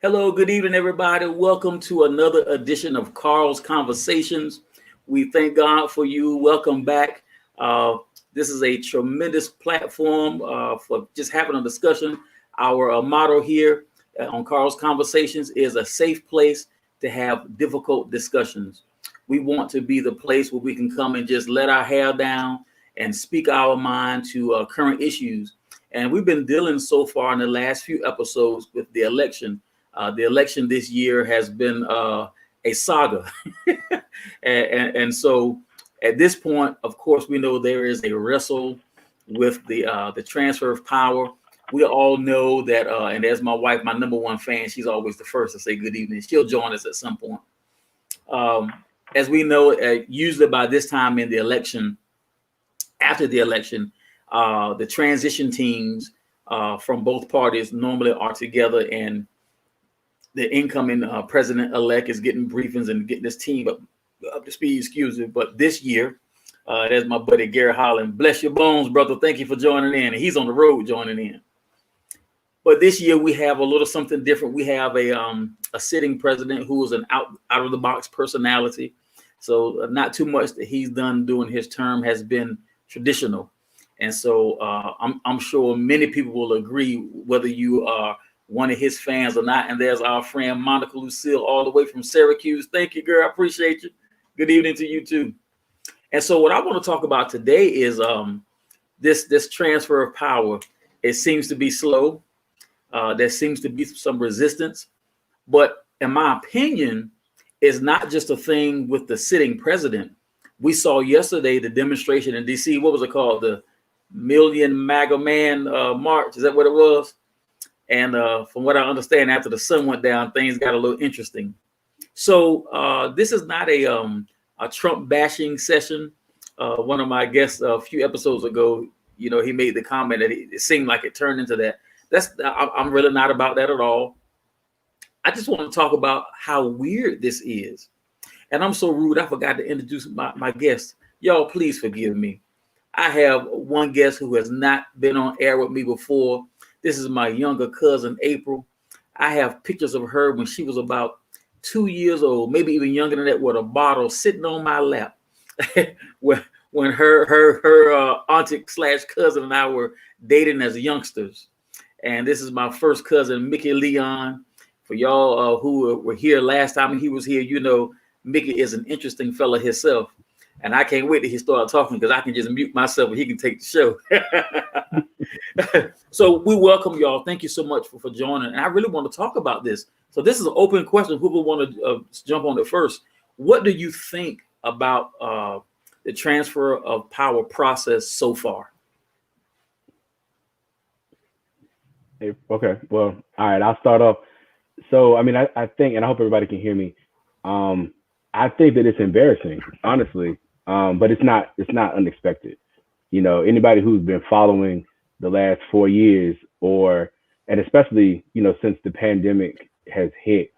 Hello, good evening, everybody. Welcome to another edition of Carl's Conversations. We thank God for you. Welcome back. This is a tremendous platform for just having a discussion. Our motto here on Carl's Conversations is a safe place to have difficult discussions. We want to be the place where we can come and just let our hair down and speak our mind to current issues. And we've been dealing so far in the last few episodes with the election. The election this year has been a saga. and so at this point, of course, we know there is a wrestle with the transfer of power. We all know that, and as my wife, my number one fan, she's always the first to say good evening. She'll join us at some point. As we know, usually by this time in the election, after the election, the transition teams from both parties normally are together, and the incoming president-elect is getting briefings and getting this team up to speed, excuse me. But this year, there's my buddy Gary Holland. Bless your bones, brother. Thank you for joining in. And he's on the road joining in. But this year we have a little something different. We have a sitting president who is an out-of-the-box personality. So not too much that he's done during his term has been traditional. And so I'm sure many people will agree, whether you are one of his fans or not. And there's our friend Monica Lucille all the way from Syracuse. Thank you, girl. I appreciate you. Good evening to you too. And so what I want to talk about today is this transfer of power. It seems to be slow. There seems to be some resistance. But in my opinion, it's not just a thing with the sitting president. We saw yesterday the demonstration in DC. What was it called? The Million MAGA Man March. Is that what it was? And from what I understand, after the sun went down, things got a little interesting. So this is not a Trump bashing session. One of my guests a few episodes ago, he made the comment that it seemed like it turned into that. I'm really not about that at all. I just want to talk about how weird this is. And I'm so rude, I forgot to introduce my guest. Y'all, please forgive me. I have one guest who has not been on air with me before. This is my younger cousin, April. I have pictures of her when she was about 2 years old, maybe even younger than that, with a bottle sitting on my lap when her auntie / cousin and I were dating as youngsters. And this is my first cousin, Mickey Leon. For y'all who were here last time he was here, Mickey is an interesting fella himself. And I can't wait till he starts talking, because I can just mute myself and he can take the show. So we welcome y'all. Thank you so much for joining. And I really want to talk about this. So this is an open question. Who will want to jump on it first? What do you think about the transfer of power process so far? Okay. Well, all right. I'll start off. So, I think, and I hope everybody can hear me. I think that it's embarrassing, honestly. But it's not unexpected. Anybody who's been following the last 4 years, and especially, since the pandemic has hit,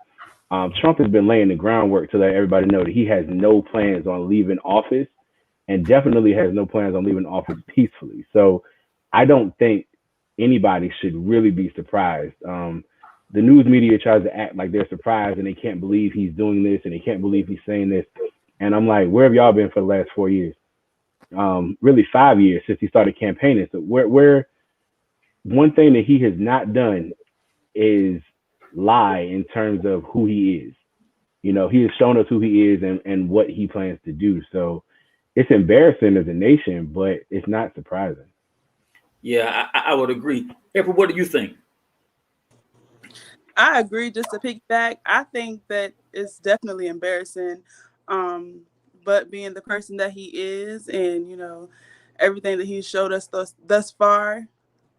Trump has been laying the groundwork to let everybody know that he has no plans on leaving office, and definitely has no plans on leaving office peacefully. So I don't think anybody should really be surprised. The news media tries to act like they're surprised and they can't believe he's doing this and they can't believe he's saying this. And I'm like, where have y'all been for the last 4 years? Really 5 years since he started campaigning. So where one thing that he has not done is lie in terms of who he is. He has shown us who he is and what he plans to do. So it's embarrassing as a nation, but it's not surprising. Yeah, I would agree. April, what do you think? I agree. Just to piggyback, I think that it's definitely embarrassing. But being the person that he is, and everything that he's showed us thus far,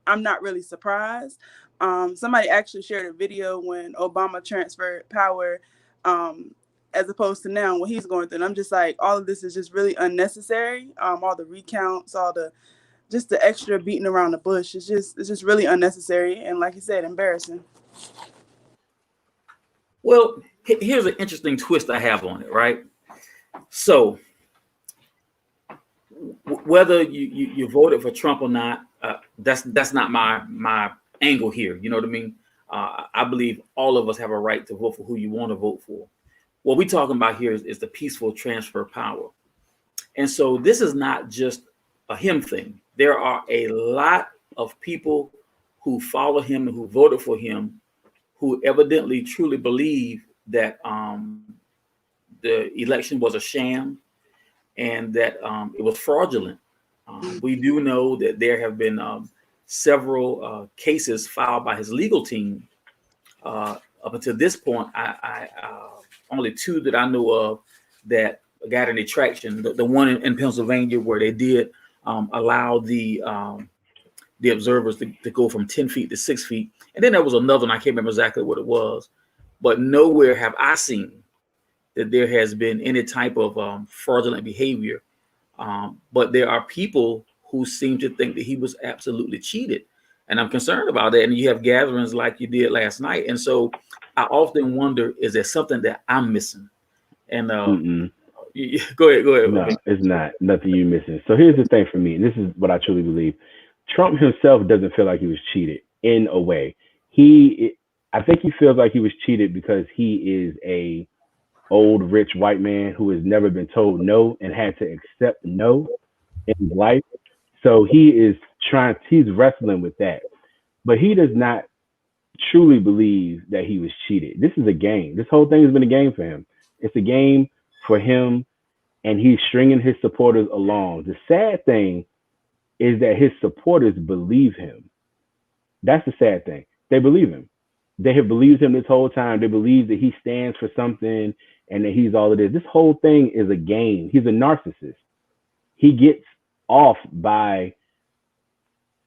I'm not really surprised. Somebody actually shared a video when Obama transferred power, as opposed to now what he's going through. And I'm just like, all of this is just really unnecessary. All the recounts, just the extra beating around the bush. It's just really unnecessary. And like you said, embarrassing. Well, here's an interesting twist I have on it, right? So whether you voted for Trump or not, that's not my angle here. You know what I mean? I believe all of us have a right to vote for who you want to vote for. What we're talking about here is the peaceful transfer of power. And so this is not just a him thing. There are a lot of people who follow him and who voted for him who evidently truly believe that the election was a sham and that it was fraudulent. We do know that there have been several cases filed by his legal team. Up until this point, I only two that I know of that got any traction. The one in Pennsylvania where they did allow the observers to go from 10 feet to 6 feet. And then there was another one, I can't remember exactly what it was, but nowhere have I seen that there has been any type of fraudulent behavior. But there are people who seem to think that he was absolutely cheated. And I'm concerned about that. And you have gatherings like you did last night. And so I often wonder, is there something that I'm missing? And go ahead. No, it's not. Nothing you missing. So here's the thing for me, and this is what I truly believe. Trump himself doesn't feel like he was cheated in a way. I think he feels like he was cheated because he is a old rich white man who has never been told no and had to accept no in life. So he's wrestling with that. But he does not truly believe that he was cheated. This is a game. This whole thing has been a game for him. It's a game for him, and he's stringing his supporters along. The sad thing is that his supporters believe him. That's the sad thing. They believe him. They have believed him this whole time. They believe that he stands for something and that he's all it is. This whole thing is a game. He's a narcissist. He gets off by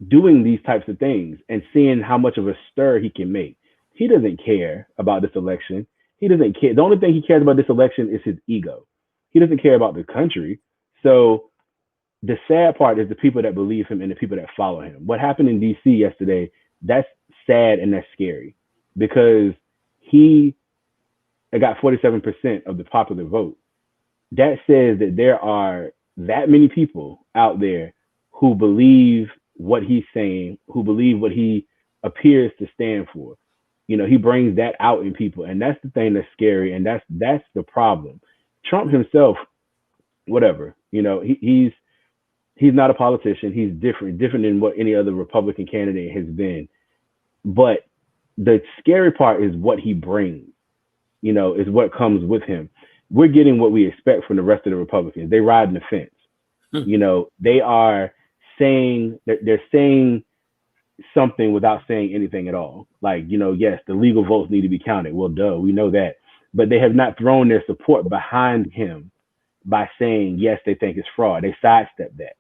doing these types of things and seeing how much of a stir he can make. He doesn't care about this election. He doesn't care. The only thing he cares about this election is his ego. He doesn't care about the country. So the sad part is the people that believe him and the people that follow him. What happened in DC yesterday, that's sad and that's scary because he got 47% of the popular vote. That says that there are that many people out there who believe what he's saying, who believe what he appears to stand for. You know, he brings that out in people, and that's the thing that's scary, and that's the problem. Trump himself, whatever, you know, he's not a politician. He's different than what any other Republican candidate has been. But the scary part is what he brings, you know, is what comes with him. We're getting what we expect from the rest of the Republicans. They ride the fence. You know, they are saying that they're saying something without saying anything at all. Like, you know, yes, the legal votes need to be counted. Well, duh, we know that. But they have not thrown their support behind him by saying, yes, they think it's fraud. They sidestep that.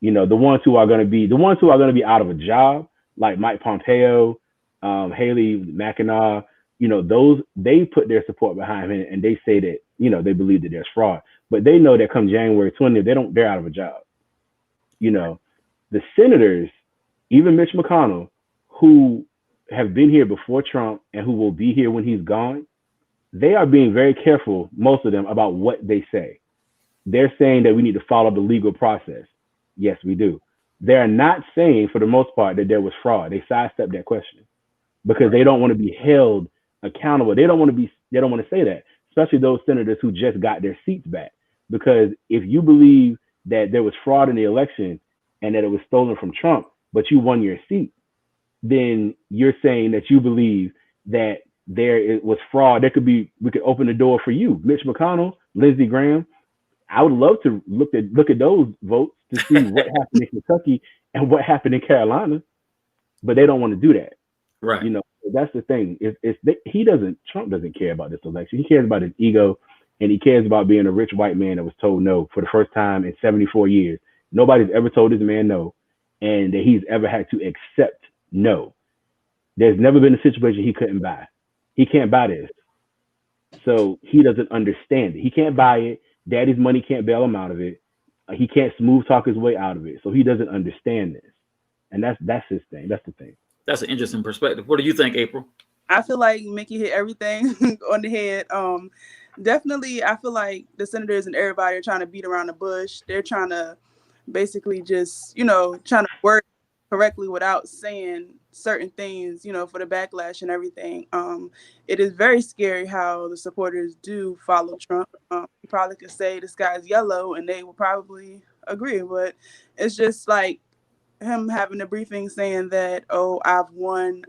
You know, the ones who are going to be out of a job, like Mike Pompeo, Haley McEnroe, you know, they put their support behind him and they say that, you know, they believe that there's fraud, but they know that come January 20th, they're out of a job. You know, the senators, even Mitch McConnell, who have been here before Trump and who will be here when he's gone, they are being very careful, most of them, about what they say. They're saying that we need to follow the legal process. Yes, we do. They're not saying, for the most part, that there was fraud. They sidestep that question because they don't want to be held accountable. They don't want to say that, especially those senators who just got their seats back. Because if you believe that there was fraud in the election and that it was stolen from Trump, but you won your seat, then you're saying that you believe that was fraud. We could open the door for you, Mitch McConnell, Lindsey Graham. I would love to look at those votes to see what happened in Kentucky and what happened in Carolina, but they don't want to do that. Right. You know, that's the thing. Trump doesn't care about this election. He cares about his ego, and he cares about being a rich white man that was told no for the first time in 74 years. Nobody's ever told this man no, and that he's ever had to accept no. There's never been a situation he couldn't buy. He can't buy this. So he doesn't understand it. He can't buy it. Daddy's money can't bail him out of it. He can't smooth talk his way out of it. So he doesn't understand this. And that's his thing. That's the thing. That's an interesting perspective. What do you think, April? I feel like Mickey hit everything on the head. Definitely, I feel like the senators and everybody are trying to beat around the bush. They're trying to basically just, you know, trying to work correctly without saying certain things, you know, for the backlash and everything. It is very scary how the supporters do follow Trump. You probably could say the sky's yellow and they will probably agree, but it's just like him having a briefing saying that, oh, I've won.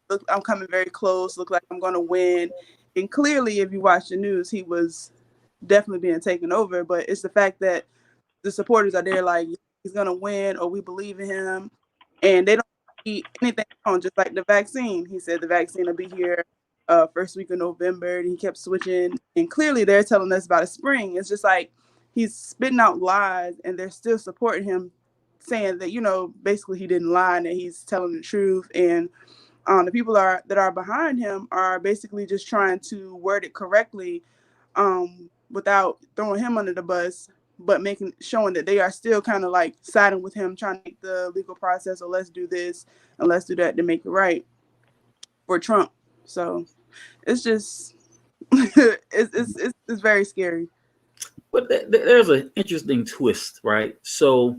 Look, I'm coming very close. Look like I'm going to win. And clearly, if you watch the news, he was definitely being taken over. But it's the fact that the supporters are there like he's going to win or we believe in him. And they don't see anything wrong, just like the vaccine. He said the vaccine will be here first week of November. And he kept switching. And clearly, they're telling us about a spring. It's just like he's spitting out lies and they're still supporting him, saying that, you know, basically he didn't lie and that he's telling the truth. And the people that are behind him are basically just trying to word it correctly, without throwing him under the bus, but showing that they are still kind of like siding with him, trying to make the legal process, or let's do this and let's do that to make it right for Trump. So it's just it's very scary. But there's an interesting twist, right? So,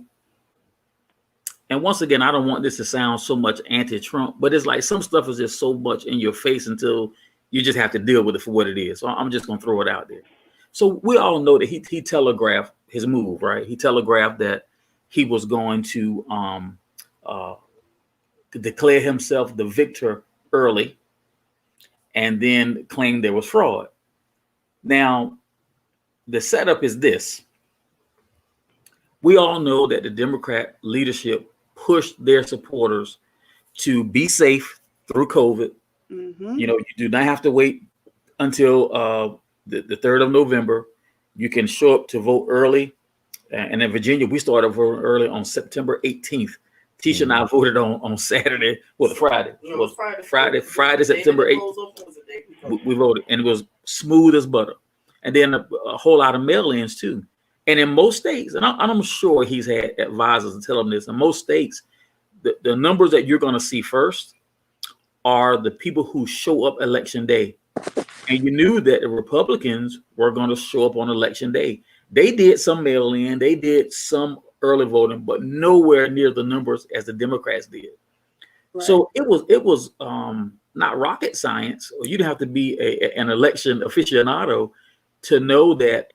and once again, I don't want this to sound so much anti-Trump, but it's like some stuff is just so much in your face until you just have to deal with it for what it is. So I'm just going to throw it out there. So we all know that he telegraphed his move, right? He telegraphed that he was going to declare himself the victor early and then claim there was fraud. Now, the setup is this. We all know that the Democrat leadership pushed their supporters to be safe through COVID. Mm-hmm. You know, you do not have to wait until the 3rd of November. You can show up to vote early. And in Virginia, we started voting early on September 18th. Tisha and I voted on Saturday, Friday. It was Friday, September 8th. We voted, and it was smooth as butter. And then a whole lot of mail-ins too. And in most states, and I'm sure he's had advisors to tell him this, in most states, the numbers that you're going to see first are the people who show up election day. And you knew that the Republicans were going to show up on election day. They did some mail-in, they did some early voting, but nowhere near the numbers as the Democrats did. Right. So it was not rocket science, or you didn't have to be an election aficionado to know that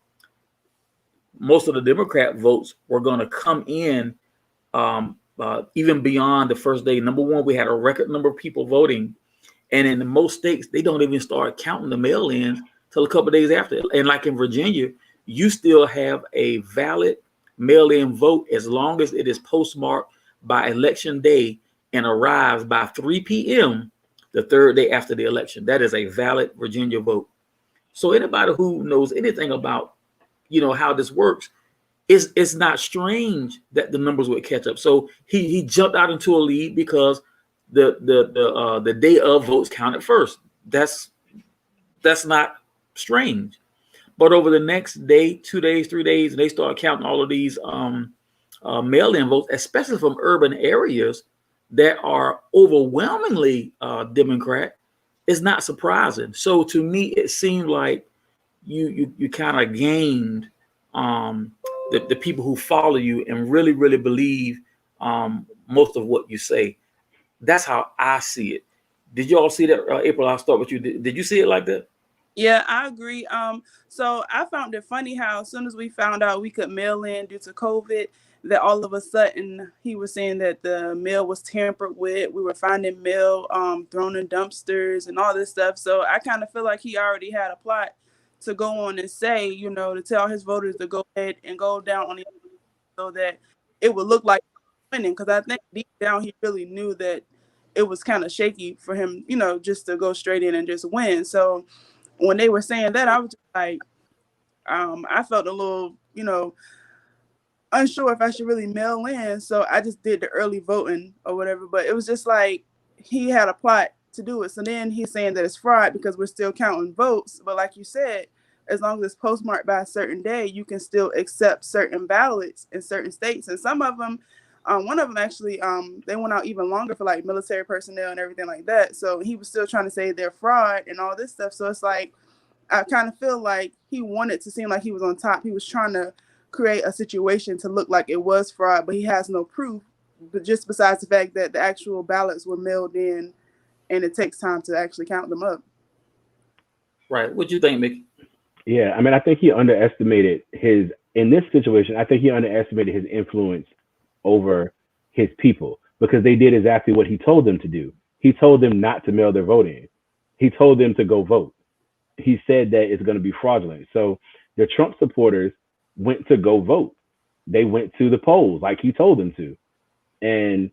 most of the Democrat votes were going to come in even beyond the first day. Number one, we had a record number of people voting. And in most states, they don't even start counting the mail-ins till a couple of days after. And like in Virginia, you still have a valid mail-in vote as long as it is postmarked by election day and arrives by 3 p.m. the third day after the election. That is a valid Virginia vote. So anybody who knows anything about, you know, how this works, it's not strange that the numbers would catch up. So he jumped out into a lead because the day of votes counted first. That's not strange. But over the next day, 2 days, 3 days, and they start counting all of these mail-in votes, especially from urban areas that are overwhelmingly Democrat. It's not surprising. So to me, it seemed like you kind of gained the people who follow you and really, really believe most of what you say. That's how I see it. Did you all see that? April, I'll start with you. Did you see it like that? Yeah, I agree. So I found it funny how as soon as we found out we could mail in due to COVID, that all of a sudden he was saying that the mail was tampered with. We were finding mail thrown in dumpsters and all this stuff. So I kind of feel like he already had a plot to go on and say, you know, to tell his voters to go ahead and go down on the so that it would look like winning. Because I think deep down he really knew that it was kind of shaky for him, you know, just to go straight in and just win. So when they were saying that, I was just like, I felt a little, you know, unsure if I should really mail in. So I just did the early voting or whatever. But it was just like he had a plot to do it. So then he's saying that it's fraud because we're still counting votes. But like you said, as long as it's postmarked by a certain day, you can still accept certain ballots in certain states. And some of them, one of them actually, they went out even longer for like military personnel and everything like that. So he was still trying to say they're fraud and all this stuff. So it's like, I kind of feel like he wanted to seem like he was on top. He was trying to create a situation to look like it was fraud, but he has no proof but just besides the fact that the actual ballots were mailed in, and it takes time to actually count them up. Right. What you think, Mickey? Yeah, I mean, I think he underestimated his in this situation. I think he underestimated his influence over his people because they did exactly what he told them to do. He told them not to mail their vote in. He told them to go vote. He said that it's going to be fraudulent. So the Trump supporters went to go vote. They went to the polls like he told them to, and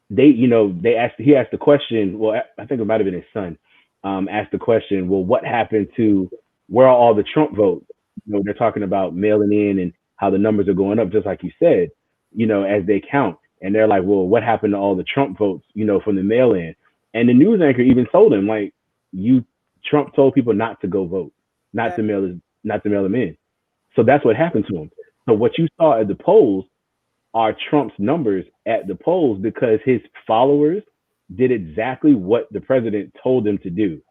he asked the question. Well, I think it might have been his son. Asked the question. Well, what happened to where are all the Trump votes? They're talking about mailing in and how the numbers are going up, just like you said. As they count, and they're like, well, what happened to all the Trump votes? From the mail in. And the news anchor even told him, like, Trump told people not to go vote, not to mail them in. So that's what happened to him. So what you saw at the polls are Trump's numbers at the polls because his followers did exactly what the president told them to do.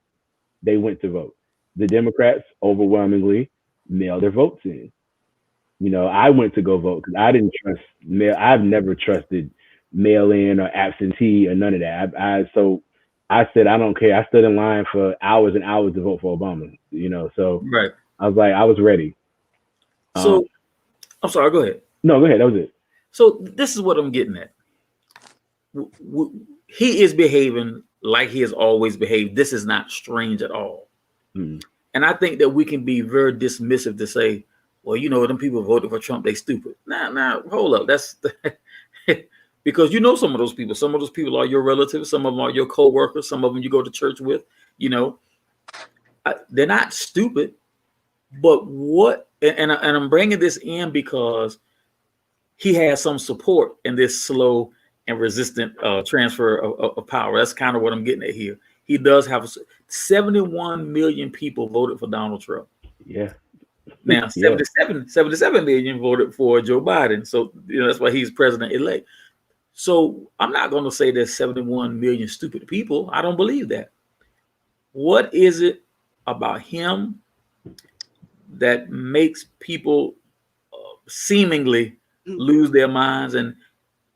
They went to vote. The Democrats overwhelmingly mailed their votes in. I went to go vote because I didn't trust mail. I've never trusted mail in or absentee or none of that. So I said, I don't care. I stood in line for hours and hours to vote for Obama, so Right. I was like, I was ready. So I'm sorry, go ahead. No, go ahead. That was it. So this is what I'm getting at. He is behaving like he has always behaved. This is not strange at all. Mm. And I think that we can be very dismissive to say, well, them people voted for Trump, they stupid. Nah, hold up. That's because some of those people. Some of those people are your relatives. Some of them are your co-workers. Some of them you go to church with. They're not stupid. But what? And I'm bringing this in because he has some support in this slow and resistant transfer of power. That's kind of what I'm getting at here. He does have 71 million people voted for Donald Trump. Yeah. Now, 77 million voted for Joe Biden. So, that's why he's president-elect. So I'm not going to say there's 71 million stupid people. I don't believe that. What is it about him that makes people seemingly lose their minds? And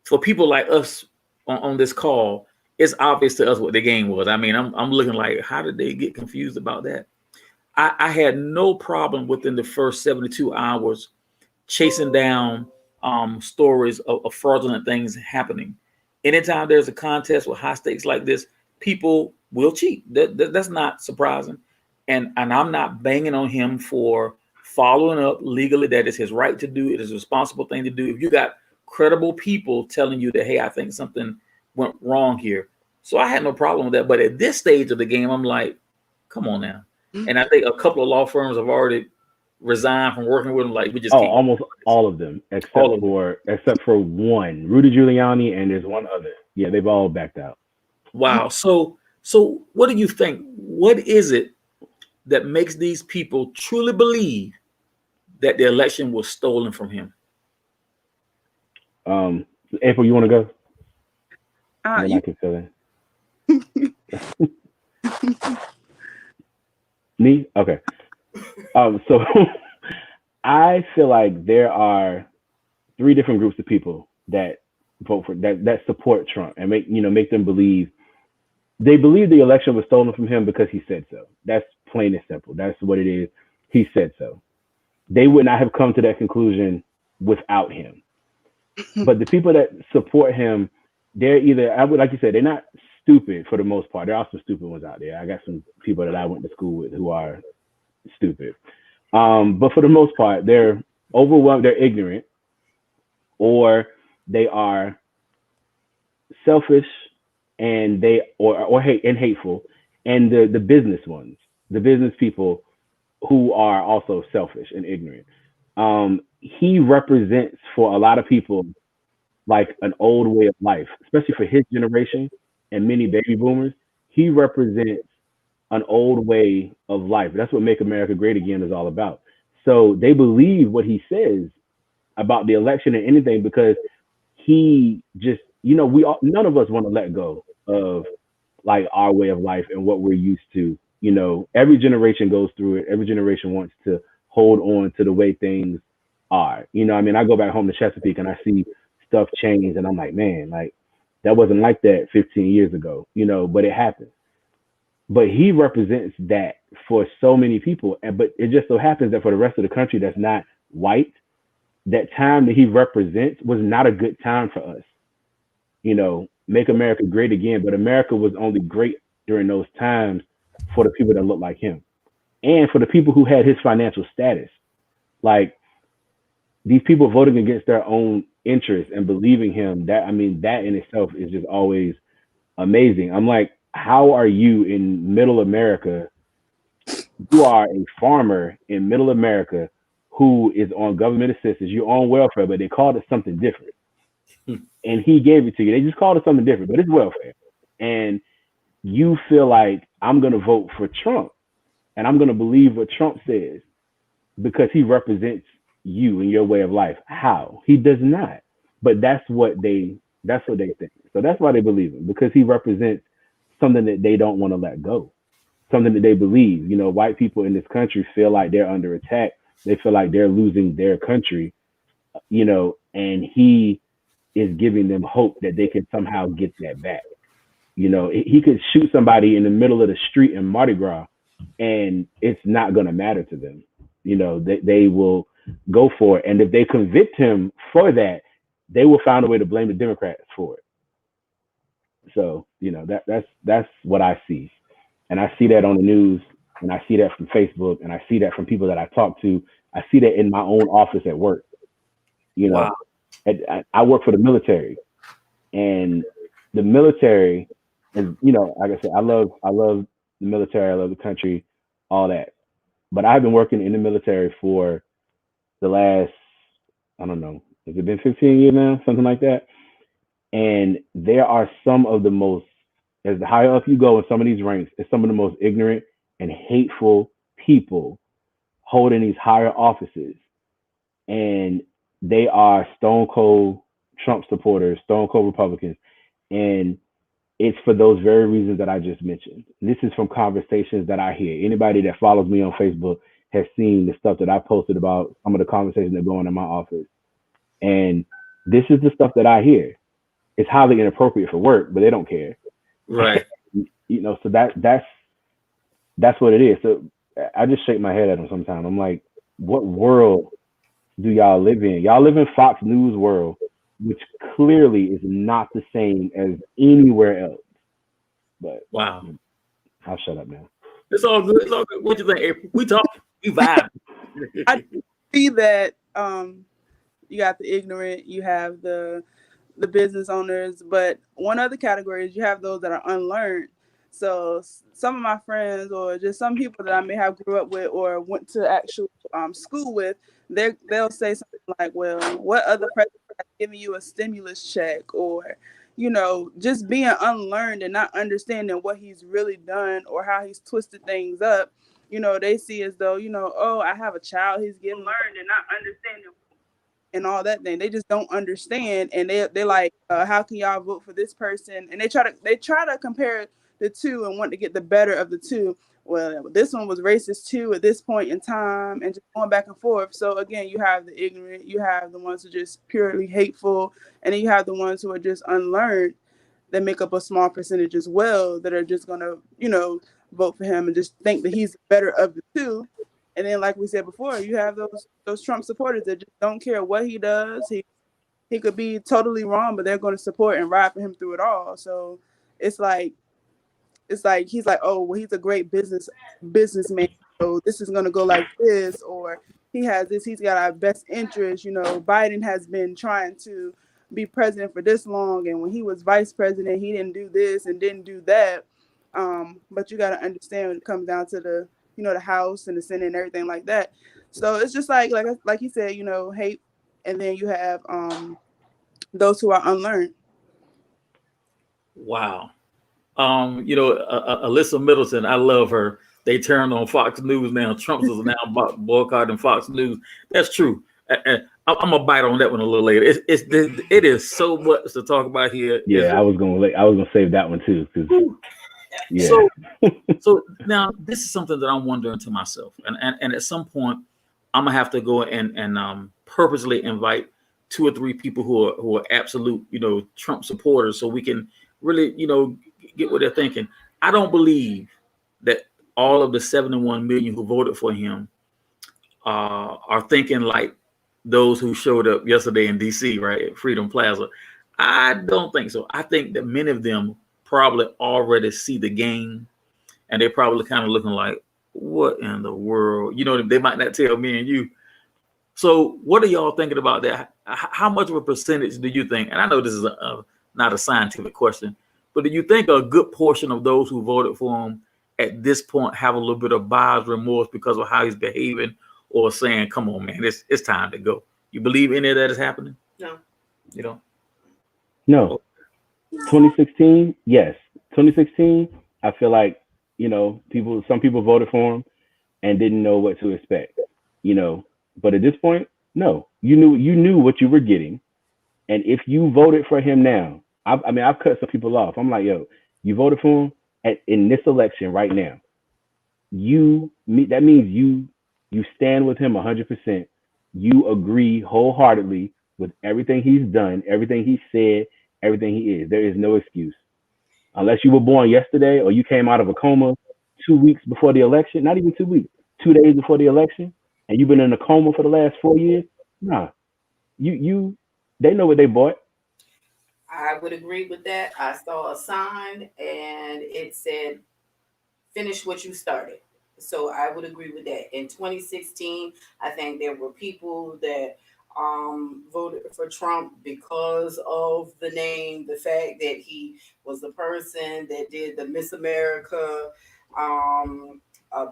for people like us on this call, it's obvious to us what the game was. I mean, I'm looking like, how did they get confused about that? I had no problem within the first 72 hours chasing down stories of fraudulent things happening. Anytime there's a contest with high stakes like this, people will cheat. That's not surprising. And I'm not banging on him for following up legally. That is his right to do. It is a responsible thing to do. If you got credible people telling you that, hey, I think something went wrong here. So I had no problem with that. But at this stage of the game, I'm like, come on now. And I think a couple of law firms have already resigned from working with him. Like, we just can't. Almost all of them, except for one, Rudy Giuliani, and there's one other. Yeah, they've all backed out. Wow. So what do you think? What is it that makes these people truly believe that the election was stolen from him? April, you want to go? I can fill in. Me? Okay. So I feel like there are three different groups of people that vote for that support Trump and make them believe they believe the election was stolen from him because he said so. That's plain and simple. That's what it is. He said so. They would not have come to that conclusion without him. But the people that support him, they're either, like you said, they're not stupid for the most part. There are some stupid ones out there. I got some people that I went to school with who are stupid. But for the most part, they're overwhelmed, they're ignorant, or they are selfish and hateful. And the business ones, the business people who are also selfish and ignorant. He represents for a lot of people like an old way of life, especially for his generation and many baby boomers. He represents an old way of life. That's what Make America Great Again is all about. So they believe what he says about the election and anything because he just, none of us want to let go of like our way of life and what we're used to. Every generation goes through it. Every generation wants to hold on to the way things are. I go back home to Chesapeake and I see stuff changed, and I'm like, man, like that wasn't like that 15 years ago, but it happened. But he represents that for so many people. But it just so happens that for the rest of the country that's not white, that time that he represents was not a good time for us. Make America great again. But America was only great during those times for the people that look like him and for the people who had his financial status. Like, these people voting against their own interests and believing him, that in itself is just always amazing. I'm like, how are you in middle America? You are a farmer in middle America who is on government assistance. You're on welfare, but they called it something different. And he gave it to you. They just called it something different, but it's welfare. And you feel like, I'm going to vote for Trump and I'm going to believe what Trump says because he represents you and your way of life. How? He does not. But that's what they think. So that's why they believe him, because he represents something that they don't want to let go, something that they believe. White people in this country feel like they're under attack. They feel like they're losing their country, and he is giving them hope that they can somehow get that back. He could shoot somebody in the middle of the street in Mardi Gras and it's not going to matter to them. They will go for it. And if they convict him for that, they will find a way to blame the Democrats for it. So, that's what I see. And I see that on the news, and I see that from Facebook, and I see that from people that I talk to. I see that in my own office at work. Wow. I work for the military, and the military is, like I said, I love the military. I love the country, all that. But I've been working in the military for the last, I don't know, has it been 15 years now? Something like that. And there are some of the most, as the higher up you go in some of these ranks, it's some of the most ignorant and hateful people holding these higher offices. And they are stone cold Trump supporters, stone cold Republicans. And it's for those very reasons that I just mentioned. This is from conversations that I hear. Anybody that follows me on Facebook has seen the stuff that I posted about some of the conversations that go on in my office. And this is the stuff that I hear. It's highly inappropriate for work, but they don't care. Right. So that's what it is. So I just shake my head at them sometimes. I'm like, what world do y'all live in? Y'all live in Fox News world, which clearly is not the same as anywhere else. But wow, I'll shut up now. It's all good. It's all good. What you think, April? We talk, we vibe. I see that you got the ignorant, you have the business owners, but one other category is you have those that are unlearned. So some of my friends, or just some people that I may have grew up with or went to actual school with, they'll say something like, well, what other president has given you a stimulus check? Or, just being unlearned and not understanding what he's really done or how he's twisted things up. They see as though, oh, I have a child, he's getting learned and not understanding and all that thing. They just don't understand, and they're like, how can y'all vote for this person? And they try to compare the two and want to get the better of the two. Well, this one was racist too at this point in time, and just going back and forth. So again, you have the ignorant, you have the ones who are just purely hateful, and then you have the ones who are just unlearned that make up a small percentage as well, that are just gonna, vote for him and just think that he's the better of the two. And then, like we said before, you have those Trump supporters that just don't care what he does. He could be totally wrong, but they're going to support and ride for him through it all. So it's like he's like, oh, well, he's a great businessman, so this is going to go like this, or he has this, he's got our best interest. Biden has been trying to be president for this long, and when he was vice president, he didn't do this and didn't do that. But you got to understand when it comes down to the House and the Senate and everything like that. So it's just like you said, hate, and then you have those who are unlearned. Wow. Alyssa Middleton, I love her. They turned on Fox News now. Trump is now boycotting Fox News. That's true. I'm gonna bite on that one a little later. It is so much to talk about here. Yeah, I was gonna save that one too. Yeah. So now this is something that I'm wondering to myself, and at some point I'm gonna have to go and purposely invite 2 or 3 people who are absolute, Trump supporters, so we can really, get what they're thinking. I don't believe that all of the 71 million who voted for him are thinking like those who showed up yesterday in DC, right, at Freedom Plaza. I don't think so. I think that many of them probably already see the game, and they're probably kind of looking like, what in the world? They might not tell me and you. So what are y'all thinking about that? How much of a percentage do you think, and I know this is not a scientific question, but do you think a good portion of those who voted for him at this point have a little bit of buyer's remorse because of how he's behaving, or saying, come on, man, it's time to go? You believe any of that is happening? No. You don't? No. 2016, yes. 2016, I feel like, some people voted for him and didn't know what to expect, but at this point, no. You knew what you were getting. And if you voted for him now, I've cut some people off. I'm like, yo, you voted for him in this election right now. That means you stand with him 100%. You agree wholeheartedly with everything he's done, everything he said, everything he is. There is no excuse. Unless you were born yesterday or you came out of a coma 2 weeks before the election, not even 2 weeks, 2 days before the election, and you've been in a coma for the last 4 years. Nah, they know what they bought. I would agree with that. I saw a sign and it said, finish what you started. So I would agree with that. In 2016, I think there were people that voted for Trump because of the name, the fact that he was the person that did the Miss America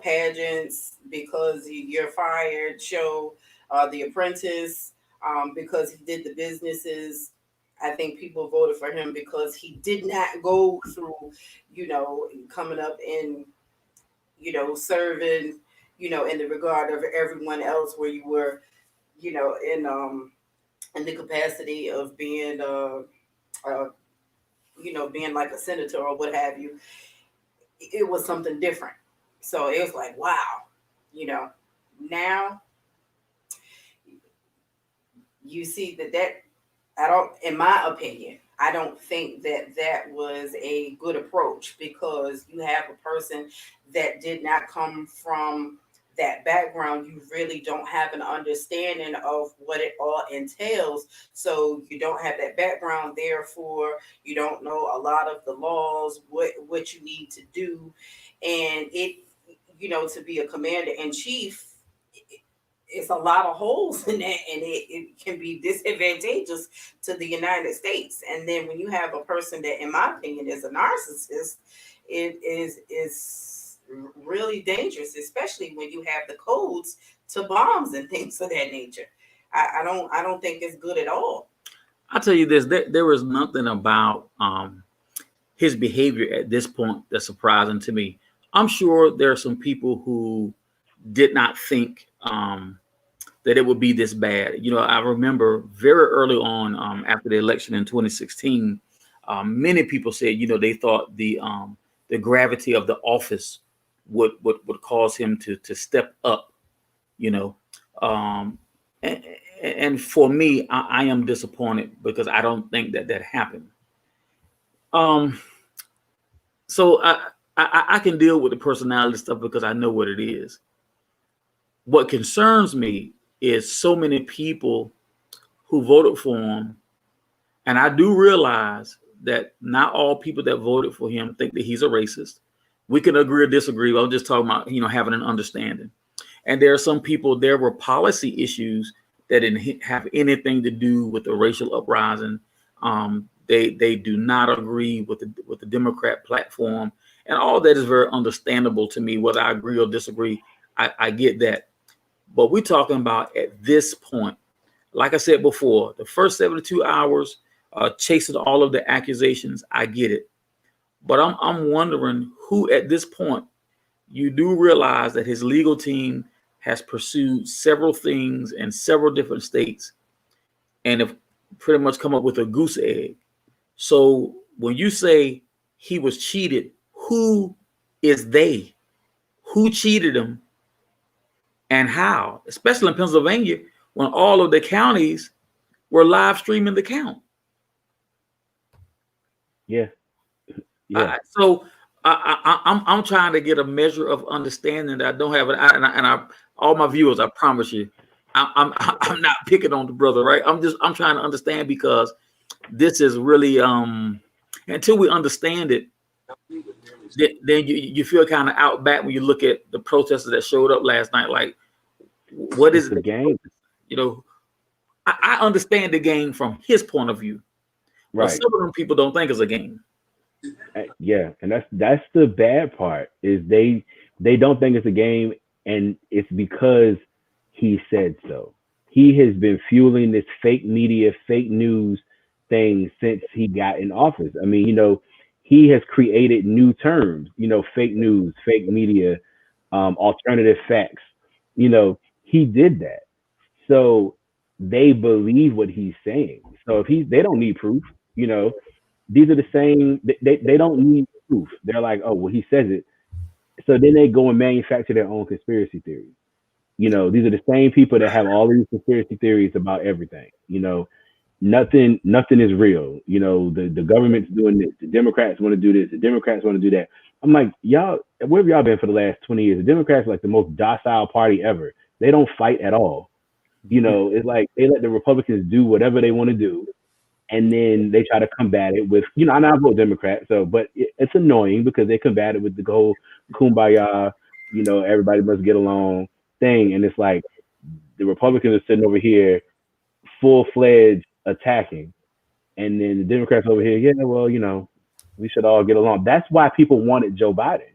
pageants, because You're Fired show, The Apprentice, because he did the businesses. I think people voted for him because he did not go through, coming up in, serving, in the regard of everyone else, where you were, in the capacity of being, being like a senator or what have you. It was something different. So it was like, wow, now you see that I don't, in my opinion, I don't think that was a good approach, because you have a person that did not come from that background. You really don't have an understanding of what it all entails. So you don't have that background. Therefore, you don't know a lot of the laws, what you need to do. And it, to be a commander in chief, it's a lot of holes in that, and it can be disadvantageous to the United States. And then when you have a person that, in my opinion, is a narcissist, it is really dangerous, especially when you have the codes to bombs and things of that nature. I don't think it's good at all. I'll tell you this: there was nothing about his behavior at this point that's surprising to me. I'm sure there are some people who did not think that it would be this bad. I remember very early on, after the election in 2016, many people said, they thought the gravity of the office would cause him to step up. And for me, I am disappointed, because I don't think that happened. So I can deal with the personality stuff because I know what it is. What concerns me is so many people who voted for him. And I do realize that not all people that voted for him think that he's a racist. We can agree or disagree. I'm just talking about, having an understanding. And there are some people, there were policy issues that didn't have anything to do with the racial uprising. They do not agree with the Democrat platform. And all that is very understandable to me, whether I agree or disagree. I get that. But we're talking about at this point, like I said before, the first 72 hours, chasing all of the accusations, I get it. But I'm wondering who at this point, you do realize that his legal team has pursued several things in several different states and have pretty much come up with a goose egg. So when you say he was cheated, who is they? Who cheated him? And how? Especially in Pennsylvania, when all of the counties were live streaming the count. Yeah. Yeah. I'm trying to get a measure of understanding that I don't have it. All my viewers, I promise you, I'm not picking on the brother, right? I'm trying to understand, because this is really until we understand it, then you feel kind of out back when you look at the protesters that showed up last night. Like, what is It's a it? game. You know, I understand the game from his point of view, but Right. some of them people don't think it's a game. Yeah, and that's the bad part, is they don't think it's a game, and it's because he said so. He has been fueling this fake media, fake news thing since he got in office. I mean, he has created new terms, fake news, fake media, alternative facts. He did that. So they believe what he's saying. So if they don't need proof, you know, these are the same. They don't need proof. They're like, oh, well, he says it. So then they go and manufacture their own conspiracy theories. These are the same people that have all these conspiracy theories about everything. Nothing is real. The government's doing this. The Democrats want to do this. The Democrats want to do that. I'm like, y'all, where have y'all been for the last 20 years? The Democrats are like the most docile party ever. They don't fight at all. It's like they let the Republicans do whatever they want to do, and then they try to combat it with, and I vote Democrat, but it's annoying because they combat it with the whole kumbaya, everybody must get along thing, and it's like the Republicans are sitting over here full-fledged attacking, and then the Democrats over here, yeah, well, we should all get along. That's why people wanted Joe Biden.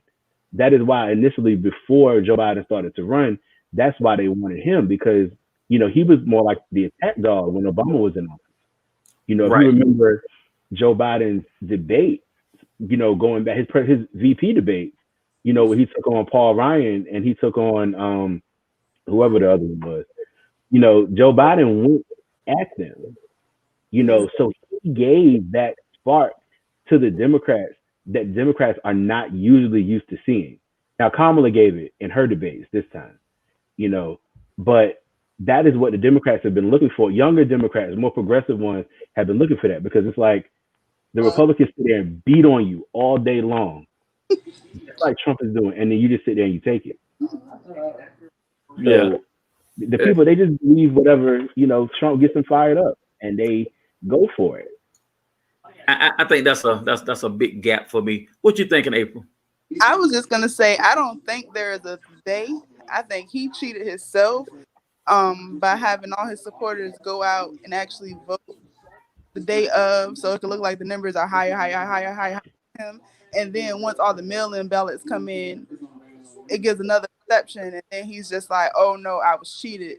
That is why initially, before Joe Biden started to run, that's why they wanted him, because he was more like the attack dog when Obama was in office. If Right. you remember Joe Biden's debate, going back his VP debate, where he took on Paul Ryan and he took on whoever the other one was. Joe Biden went at them. So he gave that spark to the Democrats that Democrats are not usually used to seeing. Now Kamala gave it in her debates this time, but that is what the Democrats have been looking for. Younger Democrats, more progressive ones, have been looking for that, because it's like the Republicans sit there and beat on you all day long, just like Trump is doing, and then you just sit there and you take it. Yeah. So the people, they just believe whatever, Trump gets them fired up, and they go for it. I think that's a big gap for me. What you thinking, April? I was just gonna say, I don't think there is a day. I think he cheated himself by having all his supporters go out and actually vote the day of, so it could look like the numbers are higher him. And then once all the mail-in ballots come in, it gives another perception, and then he's just like, oh no, I was cheated,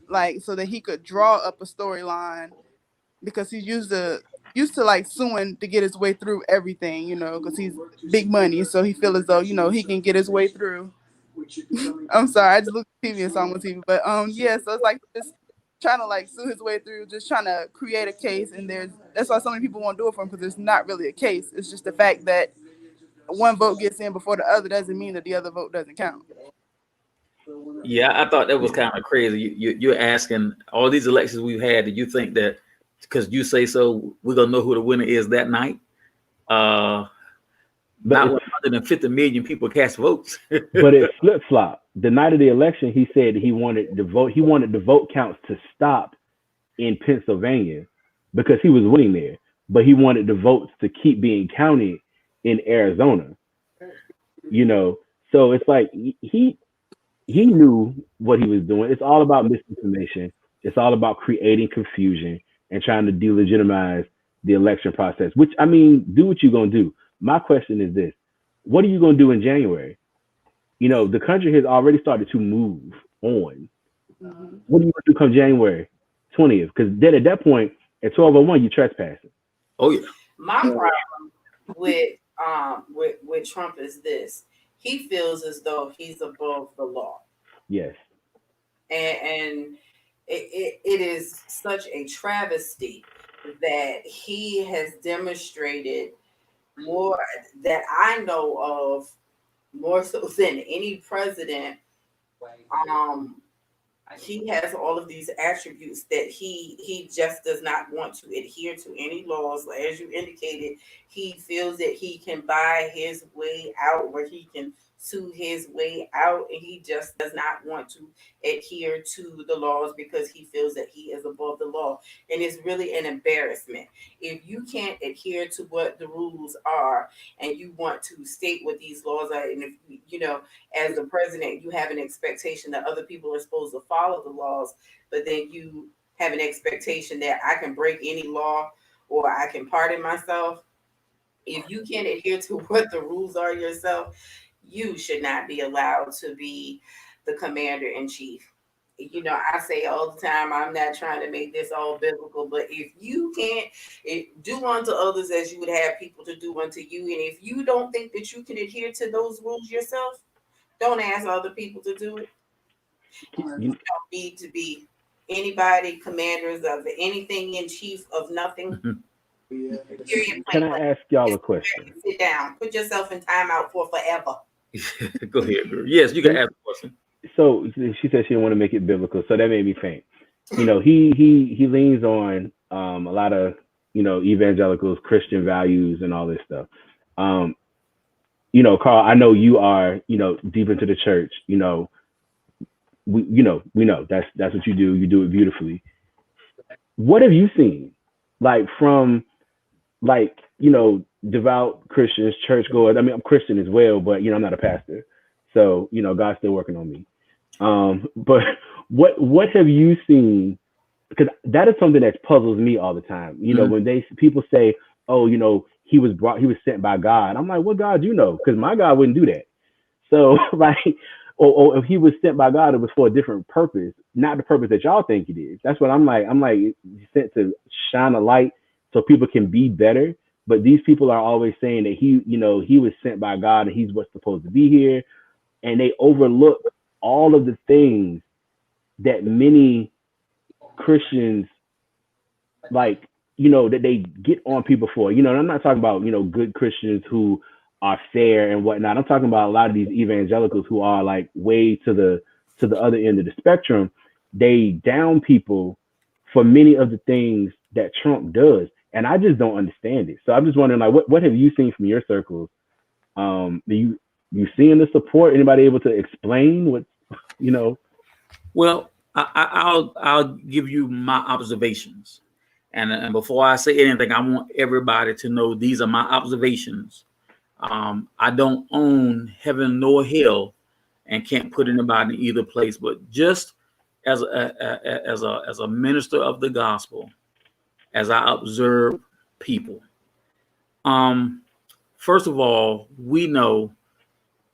like, so that he could draw up a storyline, because he's used to like suing to get his way through everything, because he's big money, so he feels as though he can get his way through. I'm sorry, I just looked at TV and saw him on TV, but yeah, so it's like just trying to like sue his way through, just trying to create a case, and that's why so many people won't do it for him, because it's not really a case. It's just the fact that one vote gets in before the other doesn't mean that the other vote doesn't count. Yeah, I thought that was kind of crazy. You're asking all these elections we've had. Do you think that because you say so, we're gonna know who the winner is that night? Not 150 million people cast votes. But it flip flop. The night of the election, he said he wanted the vote counts to stop in Pennsylvania because he was winning there, but he wanted the votes to keep being counted in Arizona. So it's like he knew what he was doing. It's all about misinformation. It's all about creating confusion and trying to delegitimize the election process. Which, I mean, do what you're gonna do. My question is this: what are you gonna do in January? The country has already started to move on. Mm-hmm. What are you gonna do come January 20th? Because then at that point, at 12:01, you're trespassing. Oh yeah. My problem with Trump is this: he feels as though he's above the law. Yes. And it is such a travesty that he has demonstrated more that I know of, more so than any president, he has all of these attributes that he just does not want to adhere to any laws. As you indicated, he feels that he can buy his way out, or he can sue his way out, and he just does not want to adhere to the laws because he feels that he is above the law. And it's really an embarrassment if you can't adhere to what the rules are and you want to state what these laws are. And if you know, as the president, you have an expectation that other people are supposed to follow the laws, but then you have an expectation that I can break any law or I can pardon myself. If you can't adhere to what the rules are yourself, you should not be allowed to be the commander in chief. You know, I say all the time, I'm not trying to make this all biblical, but if you can't do unto others as you would have people to do unto you, and if you don't think that you can adhere to those rules yourself, don't ask other people to do it. You don't need to be anybody, commanders of anything, in chief of nothing. Period. Can I ask y'all a question? Sit down. Put yourself in timeout for forever. Go ahead, girl. Yes, you can ask a question. So she said she didn't want to make it biblical, so that made me faint. You know, he leans on a lot of, you know, evangelicals, Christian values, and all this stuff. You know, Carl, I know you are, you know, deep into the church. You know, we know that's what you do. You do it beautifully. What have you seen, like from, like, you know, devout Christians, churchgoers? I mean, I'm Christian as well, but you know, I'm not a pastor, so you know, God's still working on me. But what have you seen? Because that is something that puzzles me all the time. You know, when people say, "Oh, you know, he was sent by God," I'm like, "What God you know?" Because my God wouldn't do that. So like, or if he was sent by God, it was for a different purpose, not the purpose that y'all think it is. That's what I'm like. I'm like, he's sent to shine a light so people can be better. But these people are always saying that he, you know, he was sent by God and he's what's supposed to be here, and they overlook all of the things that many Christians, like, you know, that they get on people for. You know, and I'm not talking about, you know, good Christians who are fair and whatnot. I'm talking about a lot of these evangelicals who are like way to the other end of the spectrum. They down people for many of the things that Trump does, and I just don't understand it. So I'm just wondering, like, what have you seen from your circles? Do you seeing the support? Anybody able to explain what, you know? Well, I'll give you my observations, and before I say anything, I want everybody to know these are my observations. I don't own heaven nor hell, and can't put anybody in either place. But just as a minister of the gospel, as I observe people, first of all, we know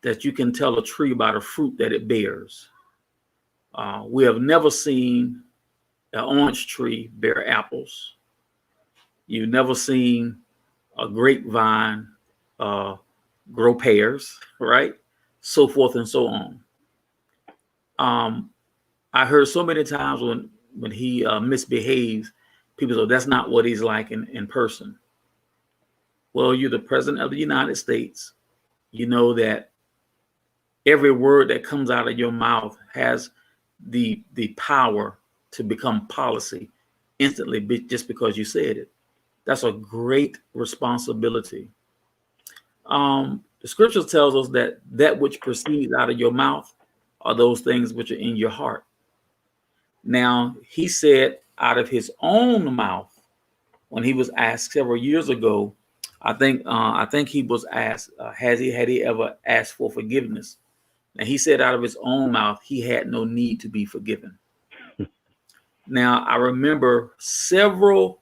that you can tell a tree by the fruit that it bears. We have never seen an orange tree bear apples. You've never seen a grapevine grow pears, right? So forth and so on. I heard so many times when he misbehaves, people say that's not what he's like in person. Well, you're the president of the United States. You know that every word that comes out of your mouth has the power to become policy instantly just because you said it. That's a great responsibility. The scripture tells us that which proceeds out of your mouth are those things which are in your heart. Now, he said out of his own mouth, when he was asked several years ago, I think he was asked, had he ever asked for forgiveness? And he said out of his own mouth, he had no need to be forgiven. Now, I remember several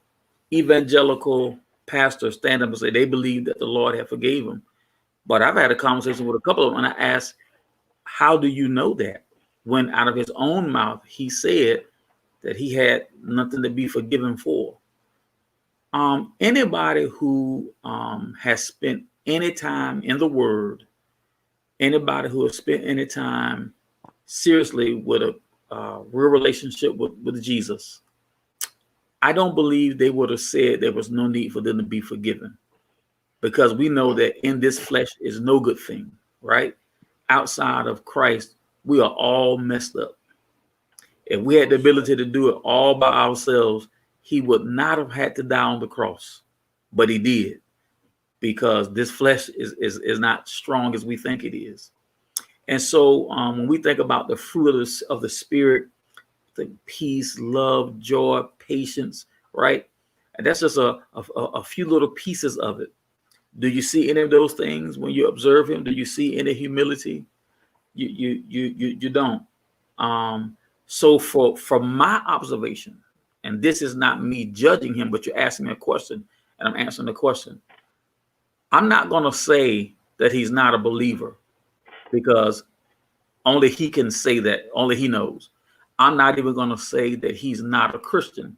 evangelical pastors stand up and say they believe that the Lord had forgave them. But I've had a conversation with a couple of them, and I asked, how do you know that? When out of his own mouth, he said that he had nothing to be forgiven for. Anybody who has spent any time in the Word, anybody who has spent any time seriously with a real relationship with Jesus, I don't believe they would have said there was no need for them to be forgiven, because we know that in this flesh is no good thing, right? Outside of Christ, we are all messed up. If we had the ability to do it all by ourselves, he would not have had to die on the cross, but he did, because this flesh is not strong as we think it is. And so when we think about the fruit of the Spirit, think peace, love, joy, patience, right? And that's just a few little pieces of it. Do you see any of those things when you observe him? Do you see any humility? You don't. So from my observation, and this is not me judging him, but you're asking me a question, and I'm answering the question. I'm not going to say that he's not a believer, because only he can say that. Only he knows. I'm not even going to say that he's not a Christian.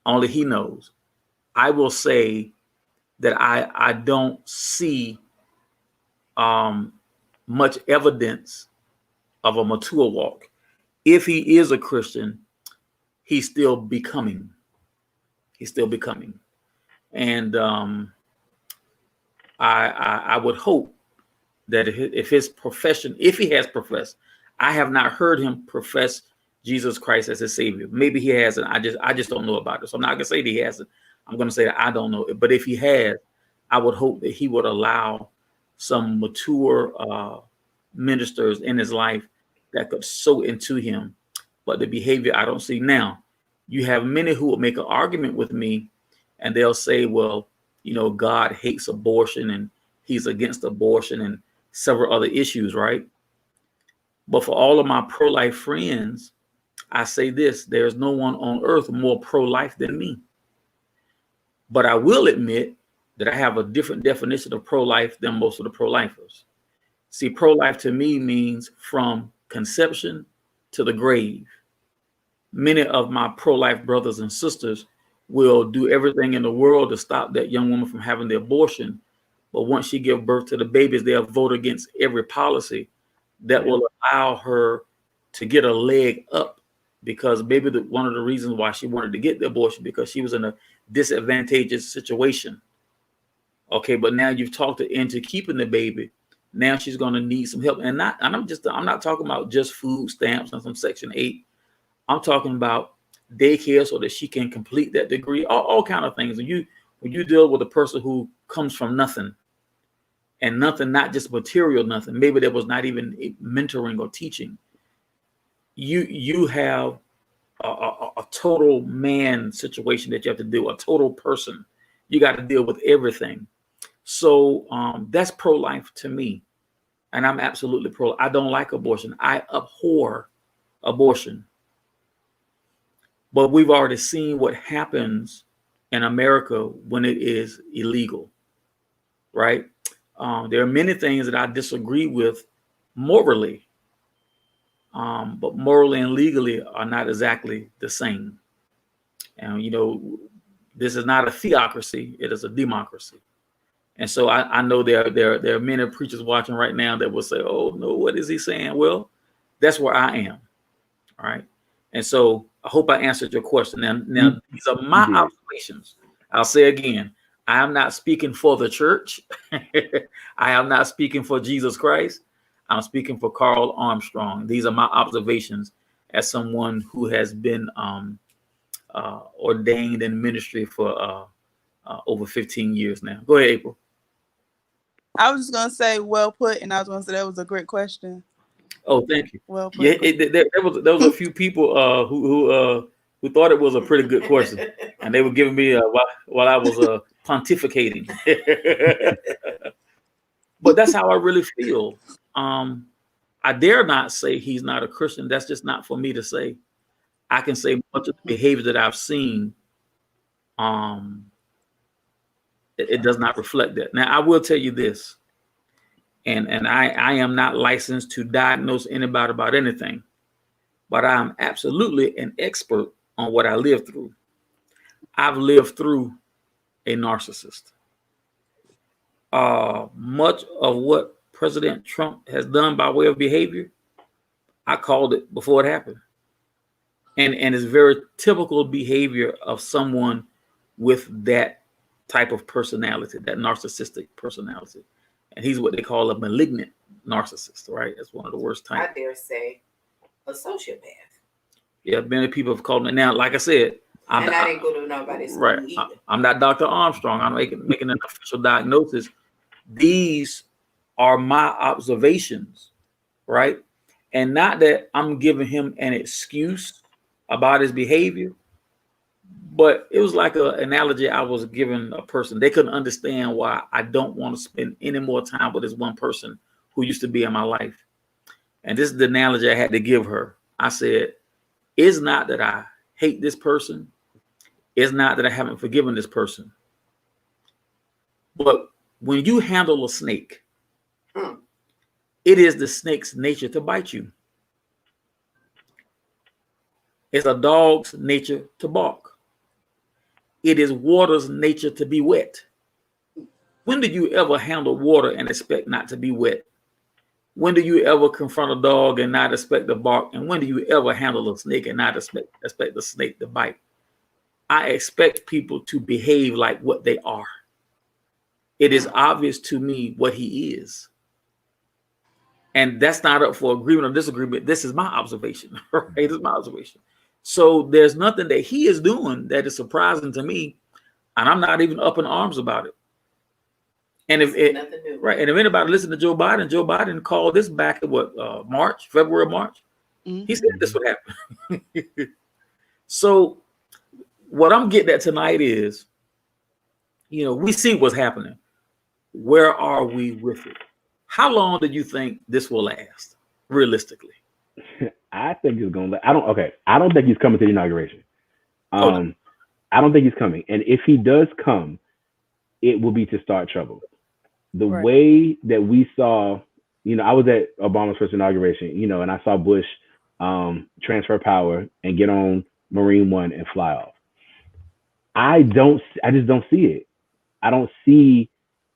Only he knows. I will say that I don't see much evidence of a mature walk. If he is a Christian, he's still becoming. He's still becoming. And I would hope that if his profession, if he has professed, I have not heard him profess Jesus Christ as his Savior. Maybe he hasn't. I just don't know about it. So I'm not gonna say that he hasn't. I'm gonna say that I don't know. But if he has, I would hope that he would allow some mature ministers in his life that could sow into him. But the behavior I don't see now. You have many who will make an argument with me, and they'll say, well, you know, God hates abortion and he's against abortion and several other issues, right? But for all of my pro-life friends, I say this: there's no one on earth more pro-life than me. But I will admit that I have a different definition of pro-life than most of the pro-lifers. See, pro-life to me means from conception to the grave. Many of my pro-life brothers and sisters will do everything in the world to stop that young woman from having the abortion. But once she gives birth to the babies, they'll vote against every policy that will allow her to get a leg up, because maybe one of the reasons why she wanted to get the abortion, because she was in a disadvantageous situation. Okay, but now you've talked her into keeping the baby. Now she's going to need some help. And I'm not talking about just food stamps and some Section 8. I'm talking about daycare so that she can complete that degree, all kind of things. When you deal with a person who comes from nothing, and nothing, not just material, nothing, maybe there was not even mentoring or teaching, you have a total man situation that you have to deal with, a total person. You got to deal with everything. So that's pro-life to me. And I'm absolutely pro. I don't like abortion. I abhor abortion. But we've already seen what happens in America when it is illegal, right? There are many things that I disagree with morally, but morally and legally are not exactly the same. And, you know, this is not a theocracy, it is a democracy. And so I know there are many preachers watching right now that will say, oh, no, what is he saying? Well, that's where I am. All right. And so I hope I answered your question. Now these are my observations. I'll say again, I am not speaking for the church. I am not speaking for Jesus Christ. I'm speaking for Carl Armstrong. These are my observations as someone who has been ordained in ministry for over 15 years now. Go ahead, April. I was just gonna say well put, and I was gonna say that was a great question. Oh, thank you. Well put. Yeah, there was a few people who thought it was a pretty good question, and they were giving me while I was pontificating. But that's how I really feel. I dare not say he's not a Christian. That's just not for me to say. I can say much of the behavior that I've seen. It does not reflect that. Now, I will tell you this, and I am not licensed to diagnose anybody about anything, but I am absolutely an expert on what I lived through. I've lived through a narcissist. Much of what President Trump has done by way of behavior, I called it before it happened. And it's very typical behavior of someone with that type of personality, that narcissistic personality. And he's what they call a malignant narcissist, right? That's one of the worst types. I dare say a sociopath. Yeah, many people have called me. Now, like I said, And I didn't go to nobody's school right. either. I'm not Dr. Armstrong. I'm making an official diagnosis. These are my observations, right? And not that I'm giving him an excuse about his behavior, but it was like an analogy I was giving a person. They couldn't understand why I don't want to spend any more time with this one person who used to be in my life. And this is the analogy I had to give her. I said, it's not that I hate this person. It's not that I haven't forgiven this person. But when you handle a snake, it is the snake's nature to bite you. It's a dog's nature to bark. It is water's nature to be wet. When did you ever handle water and expect not to be wet? When do you ever confront a dog and not expect to bark? And when do you ever handle a snake and not expect the snake to bite? I expect people to behave like what they are. It is obvious to me what he is. And that's not up for agreement or disagreement. This is my observation, right? This is my observation. So there's nothing that he is doing that is surprising to me, and I'm not even up in arms about it. And if right, and if anybody listened to Joe Biden called this back at February, March. Mm-hmm. He said this would happen. So what I'm getting at tonight is, we see what's happening. Where are we with it? How long do you think this will last, realistically? I think it's going to. I don't think he's coming to the inauguration. No. I don't think he's coming. And if he does come, it will be to start trouble. The way that we saw, I was at Obama's first inauguration, and I saw Bush transfer power and get on Marine One and fly off. I just don't see it. I don't see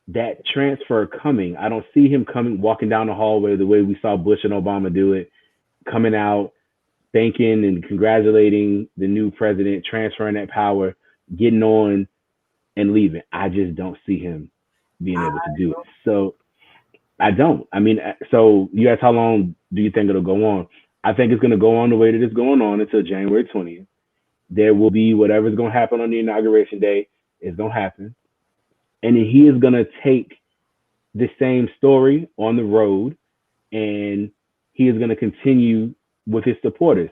that transfer coming. I don't see him walking down the hallway the way we saw Bush and Obama do it, coming out, thanking and congratulating the new president, transferring that power, getting on and leaving. I just don't see him being able to do it. So I don't. I mean, so you asked how long do you think it'll go on? I think it's going to go on the way that it's going on until January 20th. There will be whatever's going to happen on the inauguration day is going to happen. And then he is going to take the same story on the road, and he is going to continue with his supporters.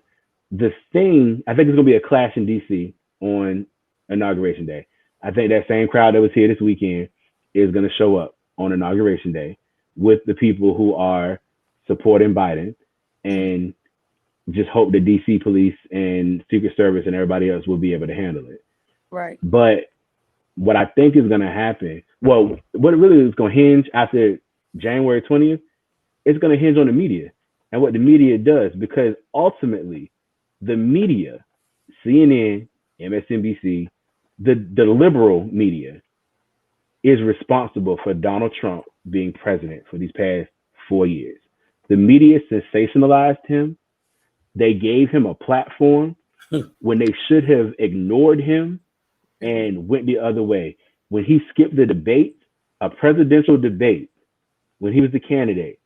I think it's going to be a clash in D.C. on inauguration day. I think that same crowd that was here this weekend is going to show up on inauguration day with the people who are supporting Biden, and just hope the DC police and Secret Service and everybody else will be able to handle it. Right. But what I think is going to happen, what it really is going to hinge after January 20th, it's going to hinge on the media and what the media does, because ultimately the media, CNN, MSNBC, the liberal media is responsible for Donald Trump being president for these past 4 years. The media sensationalized him. They gave him a platform when they should have ignored him and went the other way. When he skipped the debate, a presidential debate, when he was the candidate,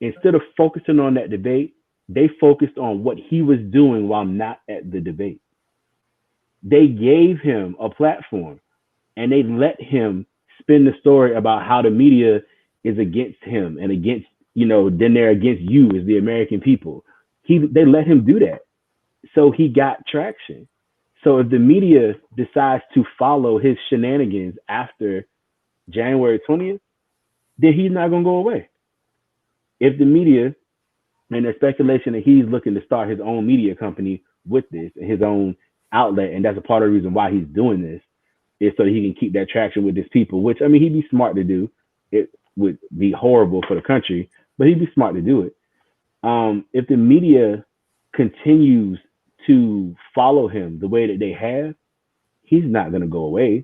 instead of focusing on that debate, they focused on what he was doing while not at the debate. They gave him a platform and they let him spin the story about how the media is against him and against, then they're against you as the American people. They let him do that. So he got traction. So if the media decides to follow his shenanigans after January 20th, then he's not going to go away. If the media, and there's speculation that he's looking to start his own media company with this, his own outlet, and that's a part of the reason why he's doing this, is so that he can keep that traction with his people, which, I mean, he'd be smart to do. It would be horrible for the country, but he'd be smart to do it. If the media continues to follow him the way that they have, he's not going to go away,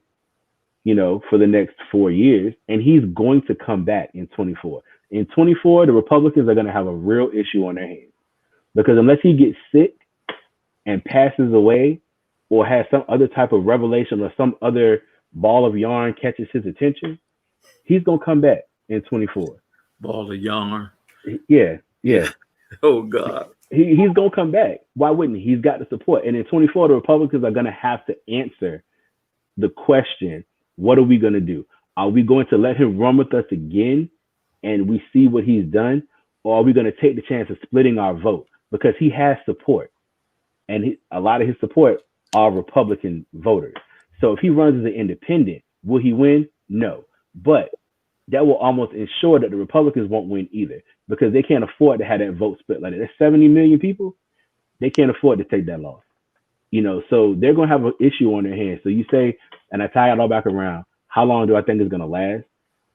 for the next 4 years. And he's going to come back in 24. In 24, the Republicans are going to have a real issue on their hands, because unless he gets sick and passes away or has some other type of revelation or some other ball of yarn catches his attention, he's going to come back in 24. Ball of yarn. Yeah. Oh, God. He's gonna come back. Why wouldn't he? He's got the support. And in 24, the Republicans are gonna have to answer the question: what are we gonna do? Are we going to let him run with us again, and we see what he's done, or are we gonna take the chance of splitting our vote because he has support, and a lot of his support are Republican voters. So if he runs as an independent, will he win? No, but that will almost ensure that the Republicans won't win either, because they can't afford to have that vote split like that. There's 70 million people. They can't afford to take that loss. So they're going to have an issue on their hands. So you say, and I tie it all back around, how long do I think it's going to last?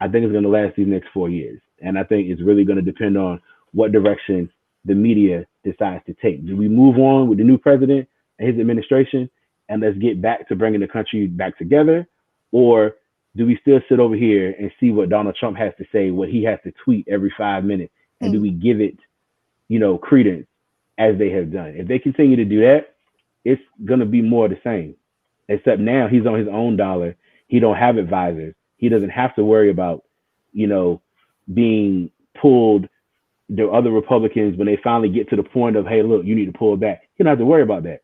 I think it's going to last these next 4 years. And I think it's really going to depend on what direction the media decides to take. Do we move on with the new president and his administration, and let's get back to bringing the country back together? Or do we still sit over here and see what Donald Trump has to say, what he has to tweet every 5 minutes? And do we give it, credence as they have done? If they continue to do that, it's going to be more of the same, except now he's on his own dollar. He don't have advisors. He doesn't have to worry about, being pulled. The other Republicans, when they finally get to the point of, hey, look, you need to pull back, he don't have to worry about that.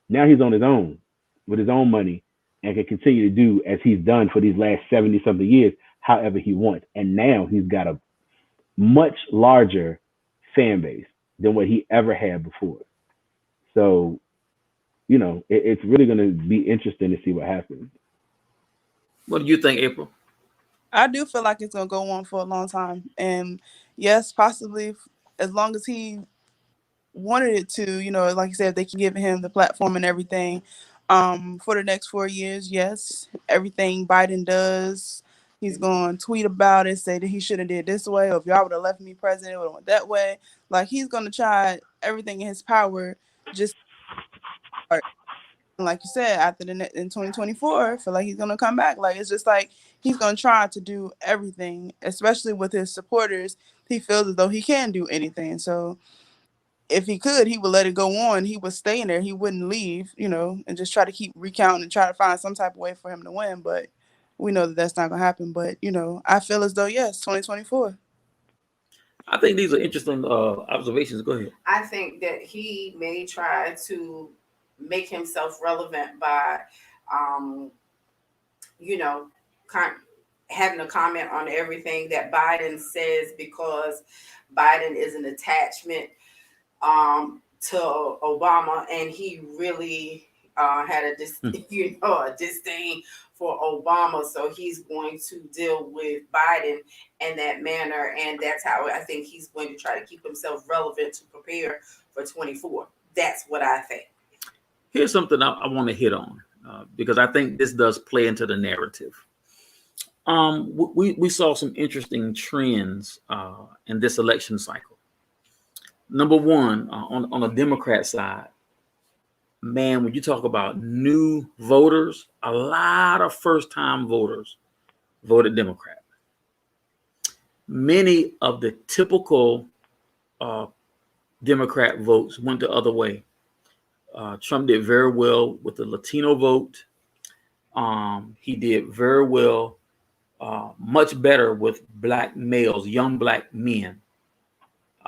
Now he's on his own with his own money and can continue to do as he's done for these last 70 something years, however he wants. And now he's got a much larger fan base than what he ever had before. So, it's really going to be interesting to see what happens. What do you think, April? I do feel like it's going to go on for a long time. And yes, possibly as long as he wanted it to, like you said, if they can give him the platform and everything for the next 4 years. Yes, everything Biden does, he's going to tweet about it, say that he should have did this way, or if y'all would have left me president, it would have went that way. Like, he's going to try everything in his power just like you said, after in 2024, I feel like he's going to come back. Like, it's just like he's going to try to do everything, especially with his supporters. He feels as though he can do anything. So if he could, he would let it go on. He would stay in there. He wouldn't leave, and just try to keep recounting and try to find some type of way for him to win. But we know that that's not going to happen. But, I feel as though, yes, 2024. I think these are interesting observations. Go ahead. I think that he may try to make himself relevant by, having a comment on everything that Biden says, because Biden is an attachment to Obama, and he really had a disdain for Obama, so he's going to deal with Biden in that manner, and that's how I think he's going to try to keep himself relevant to prepare for 24. That's what I think. Here's something I want to hit on because I think this does play into the narrative. We saw some interesting trends in this election cycle. Number one, on the Democrat side, man, when you talk about new voters, a lot of first-time voters voted Democrat. Many of the typical Democrat votes went the other way. Trump did very well with the Latino vote. He did very well, much better with black males, young black men.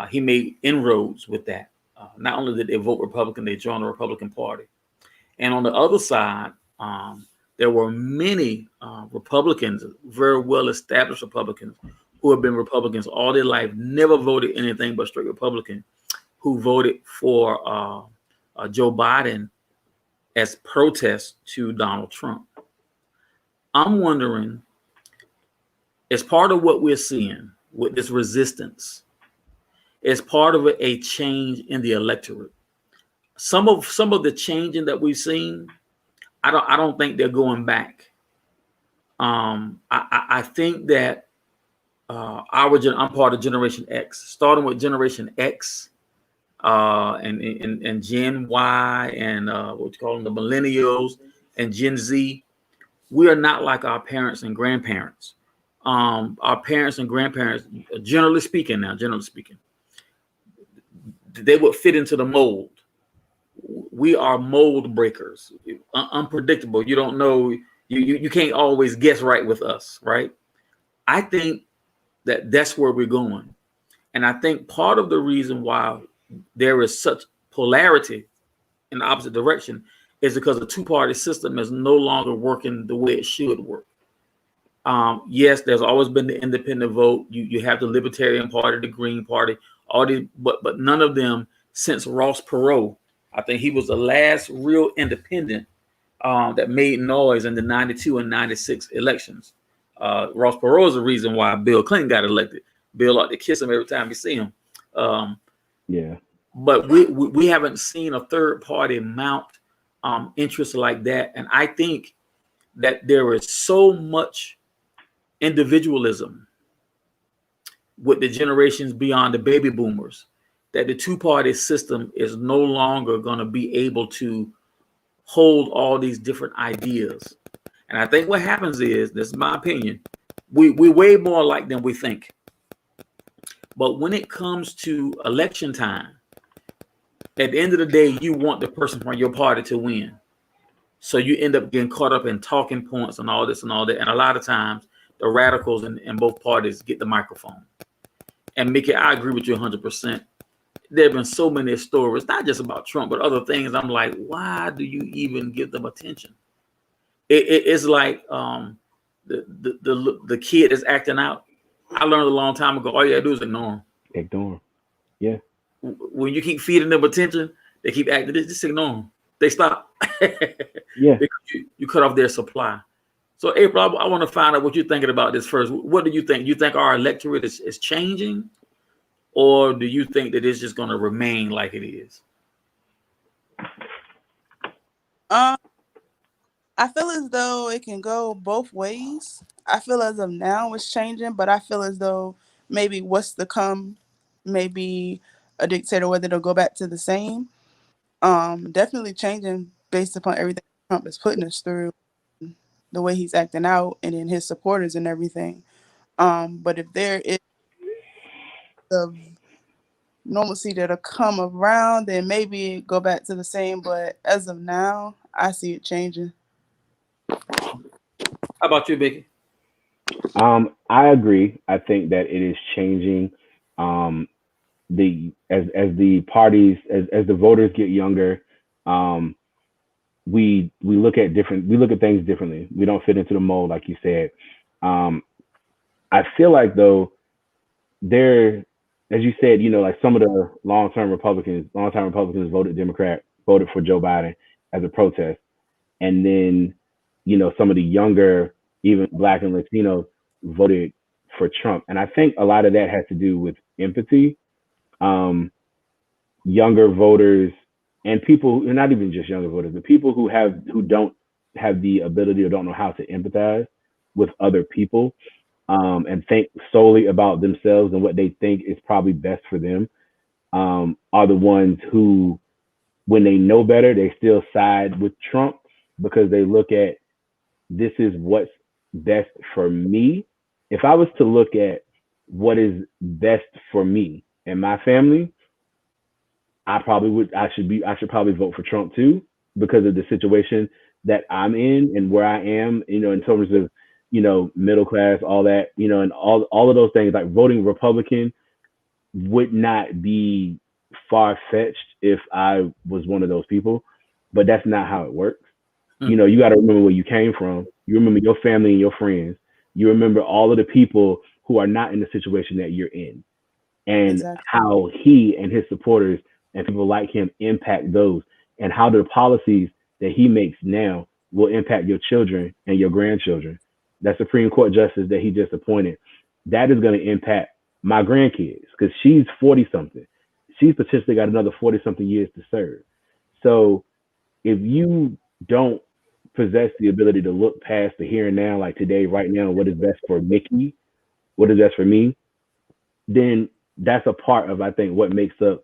He made inroads with that. Not only did they vote Republican, they joined the Republican Party. And on the other side, there were many Republicans, very well-established Republicans, who have been Republicans all their life, never voted anything but straight Republican, who voted for Joe Biden as protest to Donald Trump. I'm wondering, as part of what we're seeing with this resistance, as part of a change in the electorate, some of the changing that we've seen, I don't think they're going back. I think that I'm part of Generation X, starting with Generation X and Gen Y and what you call them, the millennials and Gen Z. We are not like our parents and grandparents. Our parents and grandparents, generally speaking, they would fit into the mold. We are mold breakers, unpredictable. You don't know, you can't always guess right with us, right? I think that's where we're going. And I think part of the reason why there is such polarity in the opposite direction is because the two-party system is no longer working the way it should work. Yes, there's always been the independent vote. You have the Libertarian Party, the Green Party, all these, but none of them since Ross Perot. I think he was the last real independent that made noise in the 92 and 96 elections. Ross Perot is the reason why Bill Clinton got elected. Bill ought to kiss him every time you see him. Yeah. But we haven't seen a third party mount interest like that. And I think that there is so much individualism with the generations beyond the baby boomers that the two-party system is no longer going to be able to hold all these different ideas. And I think what happens is, this is my opinion, we're way more alike than we think. But when it comes to election time, at the end of the day, you want the person from your party to win. So you end up getting caught up in talking points and all this and all that. And a lot of times, the radicals in both parties get the microphone. And Mickey, I agree with you 100%. There have been so many stories, not just about Trump, but other things. I'm like, why do you even give them attention? It's like the kid is acting out. I learned a long time ago, all you gotta do is ignore them. Ignore them. Yeah. When you keep feeding them attention, they keep acting. Just ignore them. They stop. Yeah. Because you cut off their supply. So April, I want to find out what you're thinking about this first. What do you think? You think our electorate is changing? Or do you think that it's just going to remain like it is? I feel as though it can go both ways. I feel as of now it's changing, but I feel as though maybe what's to come, maybe a dictator, whether they'll go back to the same. Definitely changing based upon everything Trump is putting us through, the way he's acting out, and then his supporters and everything. But if there is the normalcy that'll come around, then maybe go back to the same. But as of now, I see it changing. How about you, Becky? I agree. I think that it is changing. As the parties, as the voters get younger, we look at things differently. We don't fit into the mold, like you said. I feel like though there, as you said, like some of the longtime Republicans voted Democrat, voted for Joe Biden as a protest. And then, some of the younger, even Black and Latino voted for Trump. And I think a lot of that has to do with empathy. Younger voters and people, not even just younger voters, but people who don't have the ability or don't know how to empathize with other people, and think solely about themselves and what they think is probably best for them, are the ones who, when they know better, they still side with Trump because they look at, this is what's best for me. If I was to look at what is best for me and my family, I should probably vote for Trump too, because of the situation that I'm in and where I am, in terms of, middle class, all that, and all of those things. Like voting Republican would not be far-fetched if I was one of those people, but that's not how it works. You got to remember where you came from. You remember your family and your friends. You remember all of the people who are not in the situation that you're in, and Exactly. how he and his supporters and people like him impact those, and how the policies that he makes now will impact your children and your grandchildren. That Supreme Court justice that he just appointed, that is going to impact my grandkids, because she's 40 something. She's potentially got another 40 something years to serve. So if you don't possess the ability to look past the here and now, like today, right now, what is best for Mickey, what is best for me, then that's a part of, I think, what makes up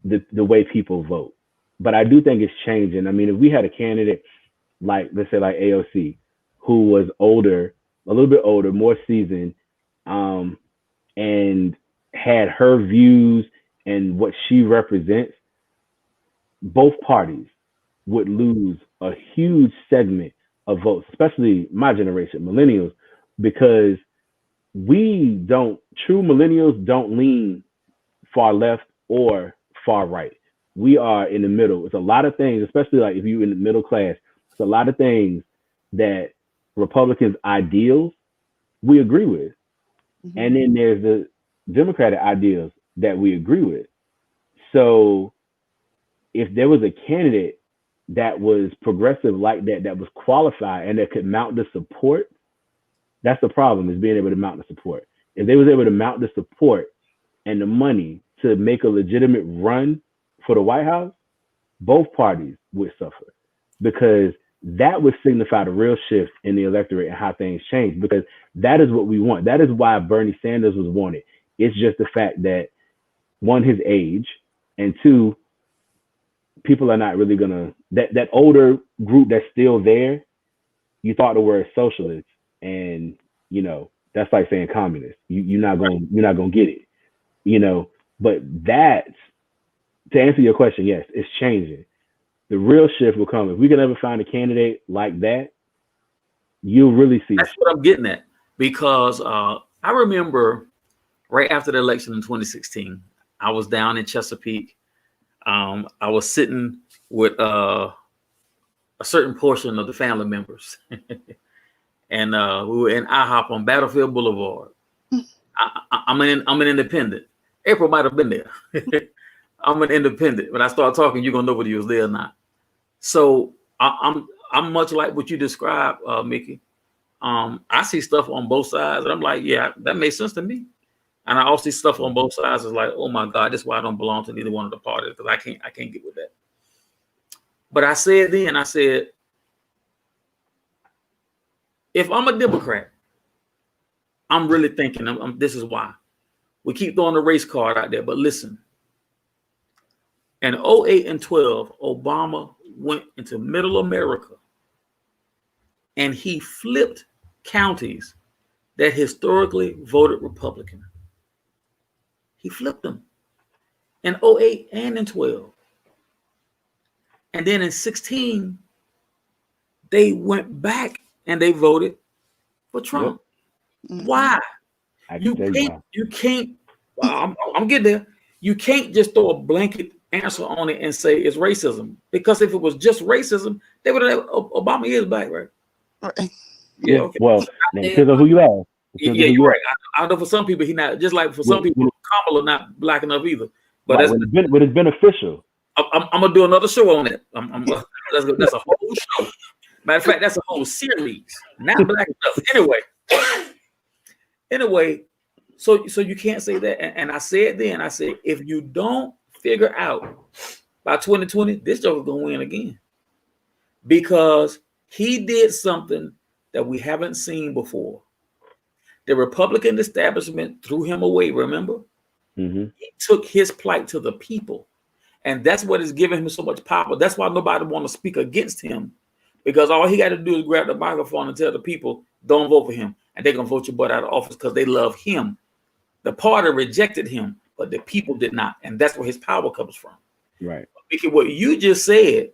the way people vote. But I do think it's changing. I mean, if we had a candidate like, let's say, like AOC, who was older, a little bit older, more seasoned, and had her views and what she represents, both parties would lose a huge segment of votes, especially my generation, millennials, because true millennials don't lean far left or far right. We are in the middle. It's a lot of things, especially like if you're in the middle class, it's a lot of things that Republicans' ideals we agree with. Mhm. And then there's the Democratic ideals that we agree with. So if there was a candidate that was progressive like that, that was qualified and that could mount the support, that's the problem, is being able to mount the support. If they was able to mount the support and the money to make a legitimate run for the White House, both parties would suffer, because that would signify the real shift in the electorate and how things change, because that is what we want. That is why Bernie Sanders was wanted. It's just the fact that, one, his age, and two, people are not really gonna, that older group that's still there, you thought the word socialist, and that's like saying communist. You're not gonna get it, But that, to answer your question, yes, it's changing. The real shift will come if we can ever find a candidate like that. You'll really see. That's what I'm getting at, because I remember right after the election in 2016, I was down in Chesapeake. I was sitting with a certain portion of the family members, and we were in IHOP on Battlefield Boulevard. I'm an independent. April might have been there. I'm an independent. When I start talking, you're gonna know whether you was there or not. So I'm much like what you described, Mickey. I see stuff on both sides, and I'm like, yeah, that makes sense to me. And I also see stuff on both sides. It's like, oh my God, this is why I don't belong to neither one of the parties, because I can't get with that. But I said then, if I'm a Democrat, I'm really thinking, this is why. We keep throwing the race card out there, but listen. In 2008 and 12, Obama went into middle America and he flipped counties that historically voted Republican. He flipped them in 2008 and in 12. And then in 16, they went back and they voted for Trump. Yep. Why? You can't, I'm getting there. You can't just throw a blanket answer on it and say it's racism, because if it was just racism, they would have Obama years back, right? Right. Yeah. Okay. Well, because of who you are. Yeah, you're right. I know for some people, he not, just like for some people, Kamala not black enough either. But right, when it's beneficial. I'm gonna do another show on it. That's a whole show. Matter of fact, that's a whole series. Not black enough. Anyway, so you can't say that. And I said then, if you don't figure out by 2020, this joker's gonna win again, because he did something that we haven't seen before. The Republican establishment threw him away, remember? Mm-hmm. He took his plight to the people. And that's what is giving him so much power. That's why nobody want to speak against him, because all he got to do is grab the microphone and tell the people, don't vote for him. And they're going to vote your butt out of office because they love him. The party rejected him, but the people did not. And that's where his power comes from. Right. Because what you just said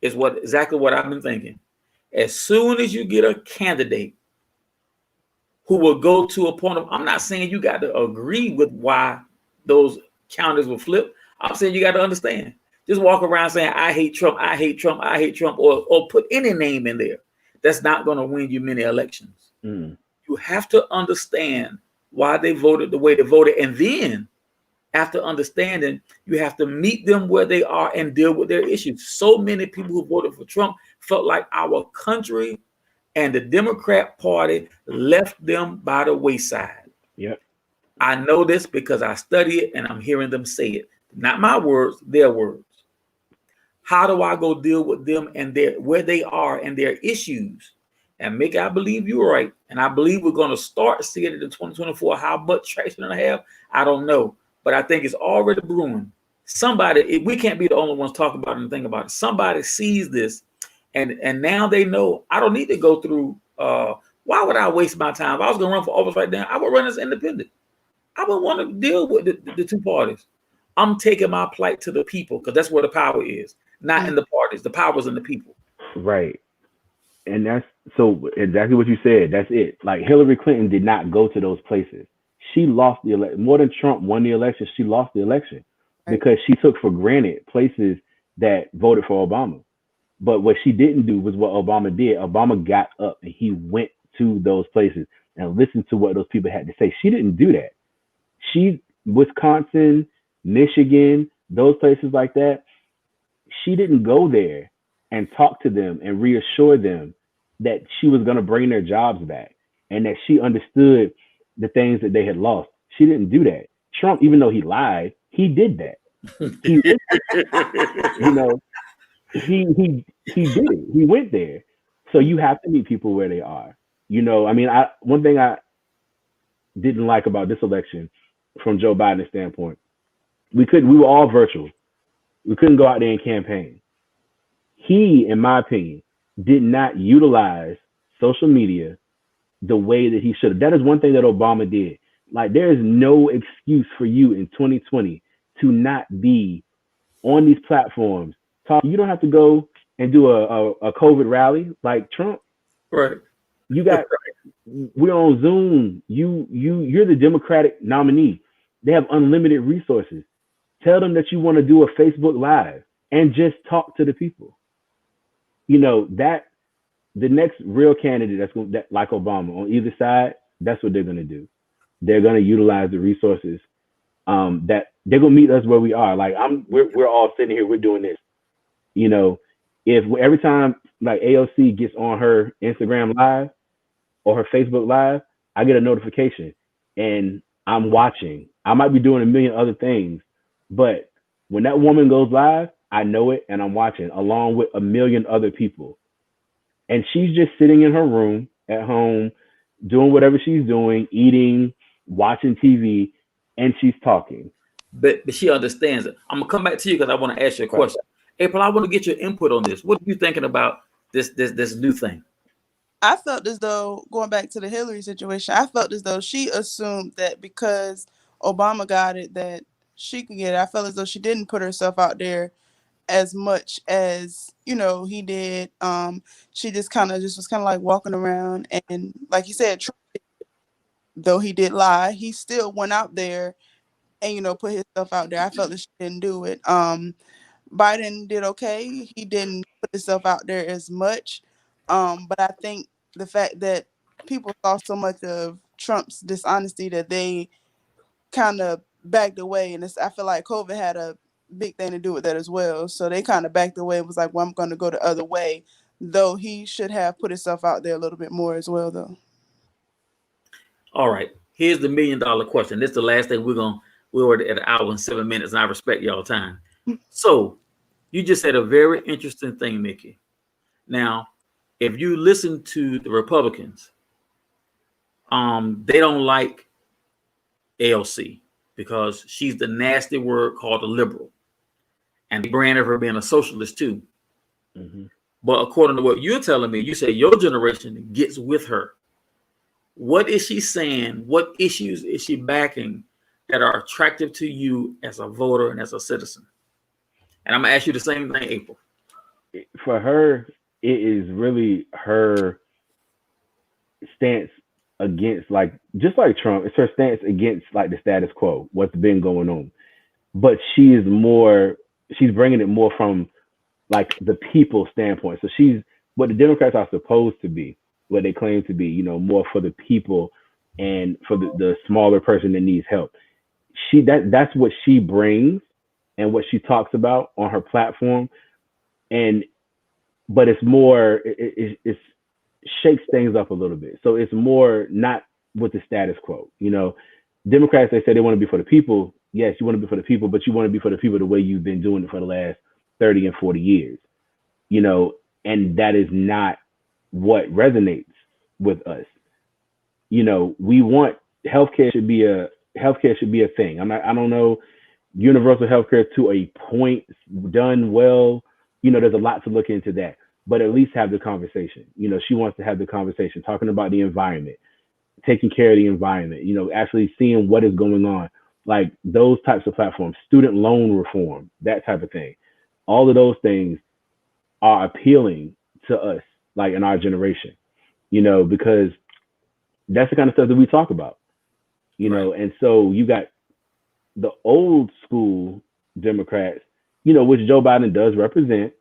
is exactly what I've been thinking. As soon as you get a candidate who will go to a point of, I'm not saying you got to agree with why those counties will flip. I'm saying you got to understand. Just walk around saying, I hate Trump, I hate Trump, I hate Trump, or put any name in there. That's not going to win you many elections. Mm. You have to understand why they voted the way they voted. And then after understanding, you have to meet them where they are and deal with their issues. So many people who voted for Trump felt like our country and the Democrat Party left them by the wayside. Yep. I know this because I study it and I'm hearing them say it. Not my words, their words. How do I go deal with them and where they are and their issues? And Mick, I believe you're right. And I believe we're going to start seeing it in 2024. How much traction I have, I don't know. But I think it's already brewing. Somebody, we can't be the only ones talking about it and think about it. Somebody sees this and now they know I don't need to go through. Why would I waste my time? If I was going to run for office right now, I would run as independent. I would want to deal with the two parties. I'm taking my plight to the people because that's where the power is, not in the parties. The power is in the people. Right. And that's so exactly what you said. That's it. Like Hillary Clinton did not go to those places. She lost the election. More than Trump won the election, she lost the election. because she took for granted places that voted for Obama. But what she didn't do was what Obama did. Obama got up and he went to those places and listened to what those people had to say. She didn't do that. Wisconsin, Michigan, those places like that, she didn't go there and talk to them and reassure them that she was going to bring their jobs back and that she understood the things that they had lost. She didn't do that. Trump, even though he lied, he did that. He, you know, he did it. He went there. So you have to meet people where they are. I mean, one thing I didn't like about this election from Joe Biden's standpoint, we were all virtual. We couldn't go out there and campaign. He, in my opinion, did not utilize social media the way that he should have. That is one thing that Obama did. Like, there is no excuse for you in 2020 to not be on these platforms. You don't have to go and do a COVID rally like Trump. Right. We're on Zoom. You're the Democratic nominee. They have unlimited resources. Tell them that you want to do a Facebook Live and just talk to the people. That the next real candidate that's like Obama on either side, that's what they're going to do. They're going to utilize the resources that they're going to meet us where we are. Like we're all sitting here, we're doing this. If every time like AOC gets on her Instagram Live or her Facebook Live, I get a notification and I'm watching. I might be doing a million other things, but when that woman goes live, I know it and I'm watching along with a million other people. And she's just sitting in her room at home, doing whatever she's doing, eating, watching TV, and she's talking. But she understands it. I'm gonna come back to you because I want to ask you a question. April, I want to get your input on this. What are you thinking about this new thing? I felt as though, going back to the Hillary situation, I felt as though she assumed that because Obama got it, that she could get it. I felt as though she didn't put herself out there as much as he did. She just was like walking around, and like you said, Trump, though he did lie, he still went out there and put himself out there. I felt that she didn't do it. Biden did okay. He didn't put himself out there as much. But I think the fact that people saw so much of Trump's dishonesty that they kind of backed away, and I feel like COVID had a big thing to do with that as well. So they kind of backed away and was like, well, I'm going to go the other way, though he should have put himself out there a little bit more as well, though. All right. Here's the $1 million question. This is the last thing we're at an hour and 7 minutes, and I respect y'all time. So you just said a very interesting thing, Nikki. Now, if you listen to the Republicans, they don't like AOC because she's the nasty word called a liberal. And they branded her being a socialist too. Mm-hmm. But according to what you're telling me, you say your generation gets with her. What is she saying? What issues is she backing that are attractive to you as a voter and as a citizen? And I'm going to ask you the same thing, April. For her, it is really her stance against, just like Trump, it's her stance against the status quo, what's been going on. But she's bringing it more from the people standpoint. So she's what the Democrats are supposed to be, what they claim to be, more for the people and for the smaller person that needs help. That's what she brings and what she talks about on her platform. But it's more, it shakes things up a little bit. So it's more not with the status quo. Democrats, they say they want to be for the people. Yes, you want to be for the people, but you want to be for the people the way you've been doing it for the last 30 and 40 years, and that is not what resonates with us. We want healthcare should be a thing. I don't know, universal healthcare to a point, done well. There's a lot to look into that, but at least have the conversation. She wants to have the conversation, talking about the environment, taking care of the environment, actually seeing what is going on, like those types of platforms, student loan reform, that type of thing. All of those things are appealing to us, in our generation, because that's the kind of stuff that we talk about, right. And so you got the old school Democrats, you know, which Joe Biden does represent,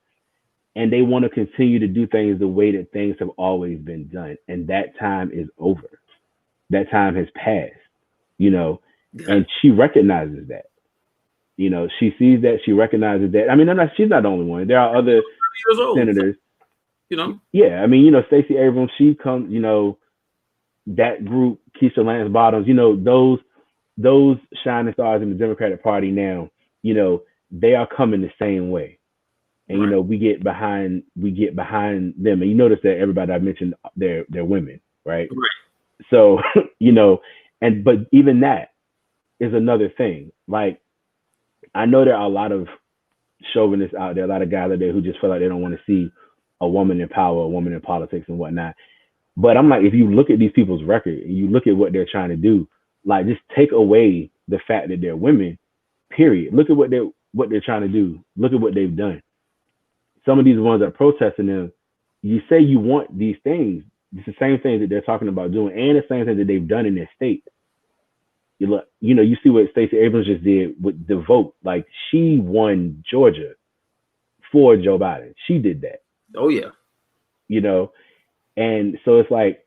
and they want to continue to do things the way that things have always been done. And that time is over. That time has passed, you know, and she recognizes that. You know, she sees that, she recognizes that. I mean, she's not the only one. There are other senators. You know? Yeah, I mean, you know, Stacey Abrams, she comes, you know, that group, Keisha Lance Bottoms, you know, those shining stars in the Democratic Party now, you know, they are coming the same way. And you know, we get behind them. And you notice that everybody I mentioned, they're women, right? So, you know, but even that is another thing. Like, I know there are a lot of chauvinists out there, a lot of guys out there who just feel like they don't want to see a woman in power, a woman in politics and whatnot. But I'm like, if you look at these people's record and you look at what they're trying to do, like, just take away the fact that they're women, period. Look at what they're trying to do. Look at what they've done. Some of these ones that are protesting them, you say you want these things. It's the same thing that they're talking about doing, and the same thing that they've done in their state. You look, you know, you see what Stacey Abrams just did with the vote. Like, she won Georgia for Joe Biden. She did that. Oh yeah. You know, and so it's like,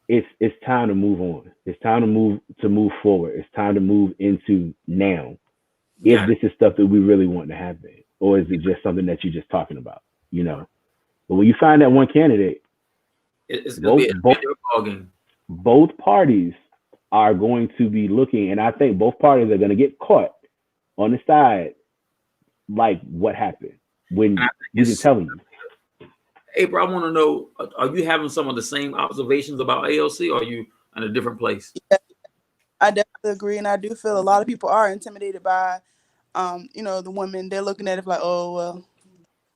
it's time to move on. It's time to move forward. It's time to move into now. If this is stuff that we really want to happen, or is it just something that you're just talking about? You know, but when you find that one candidate, it's going to be a game. Both parties are going to be looking, and I think both parties are going to get caught on the side, like what happened when we were telling you. April, I want to know, are you having some of the same observations about AOC, or are you in a different place? Yeah, I definitely agree, and I do feel a lot of people are intimidated by, you know, the women. They're looking at it like, oh, well,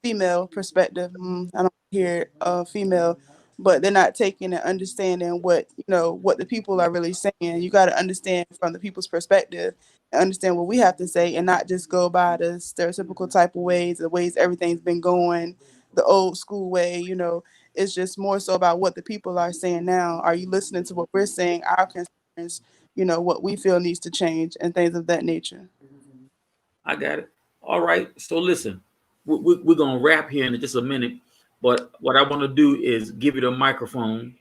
female perspective. I don't hear female, but they're not taking and understanding what, you know, what the people are really saying. You got to understand from the people's perspective and understand what we have to say, and not just go by the stereotypical type of ways, the ways everything's been going, the old school way. You know, it's just more so about what the people are saying now. Are you listening to what we're saying, our concerns, you know, what we feel needs to change, and things of that nature? I got it. All right. So listen, we're going to wrap here in just a minute. But what I want to do is give you the microphone,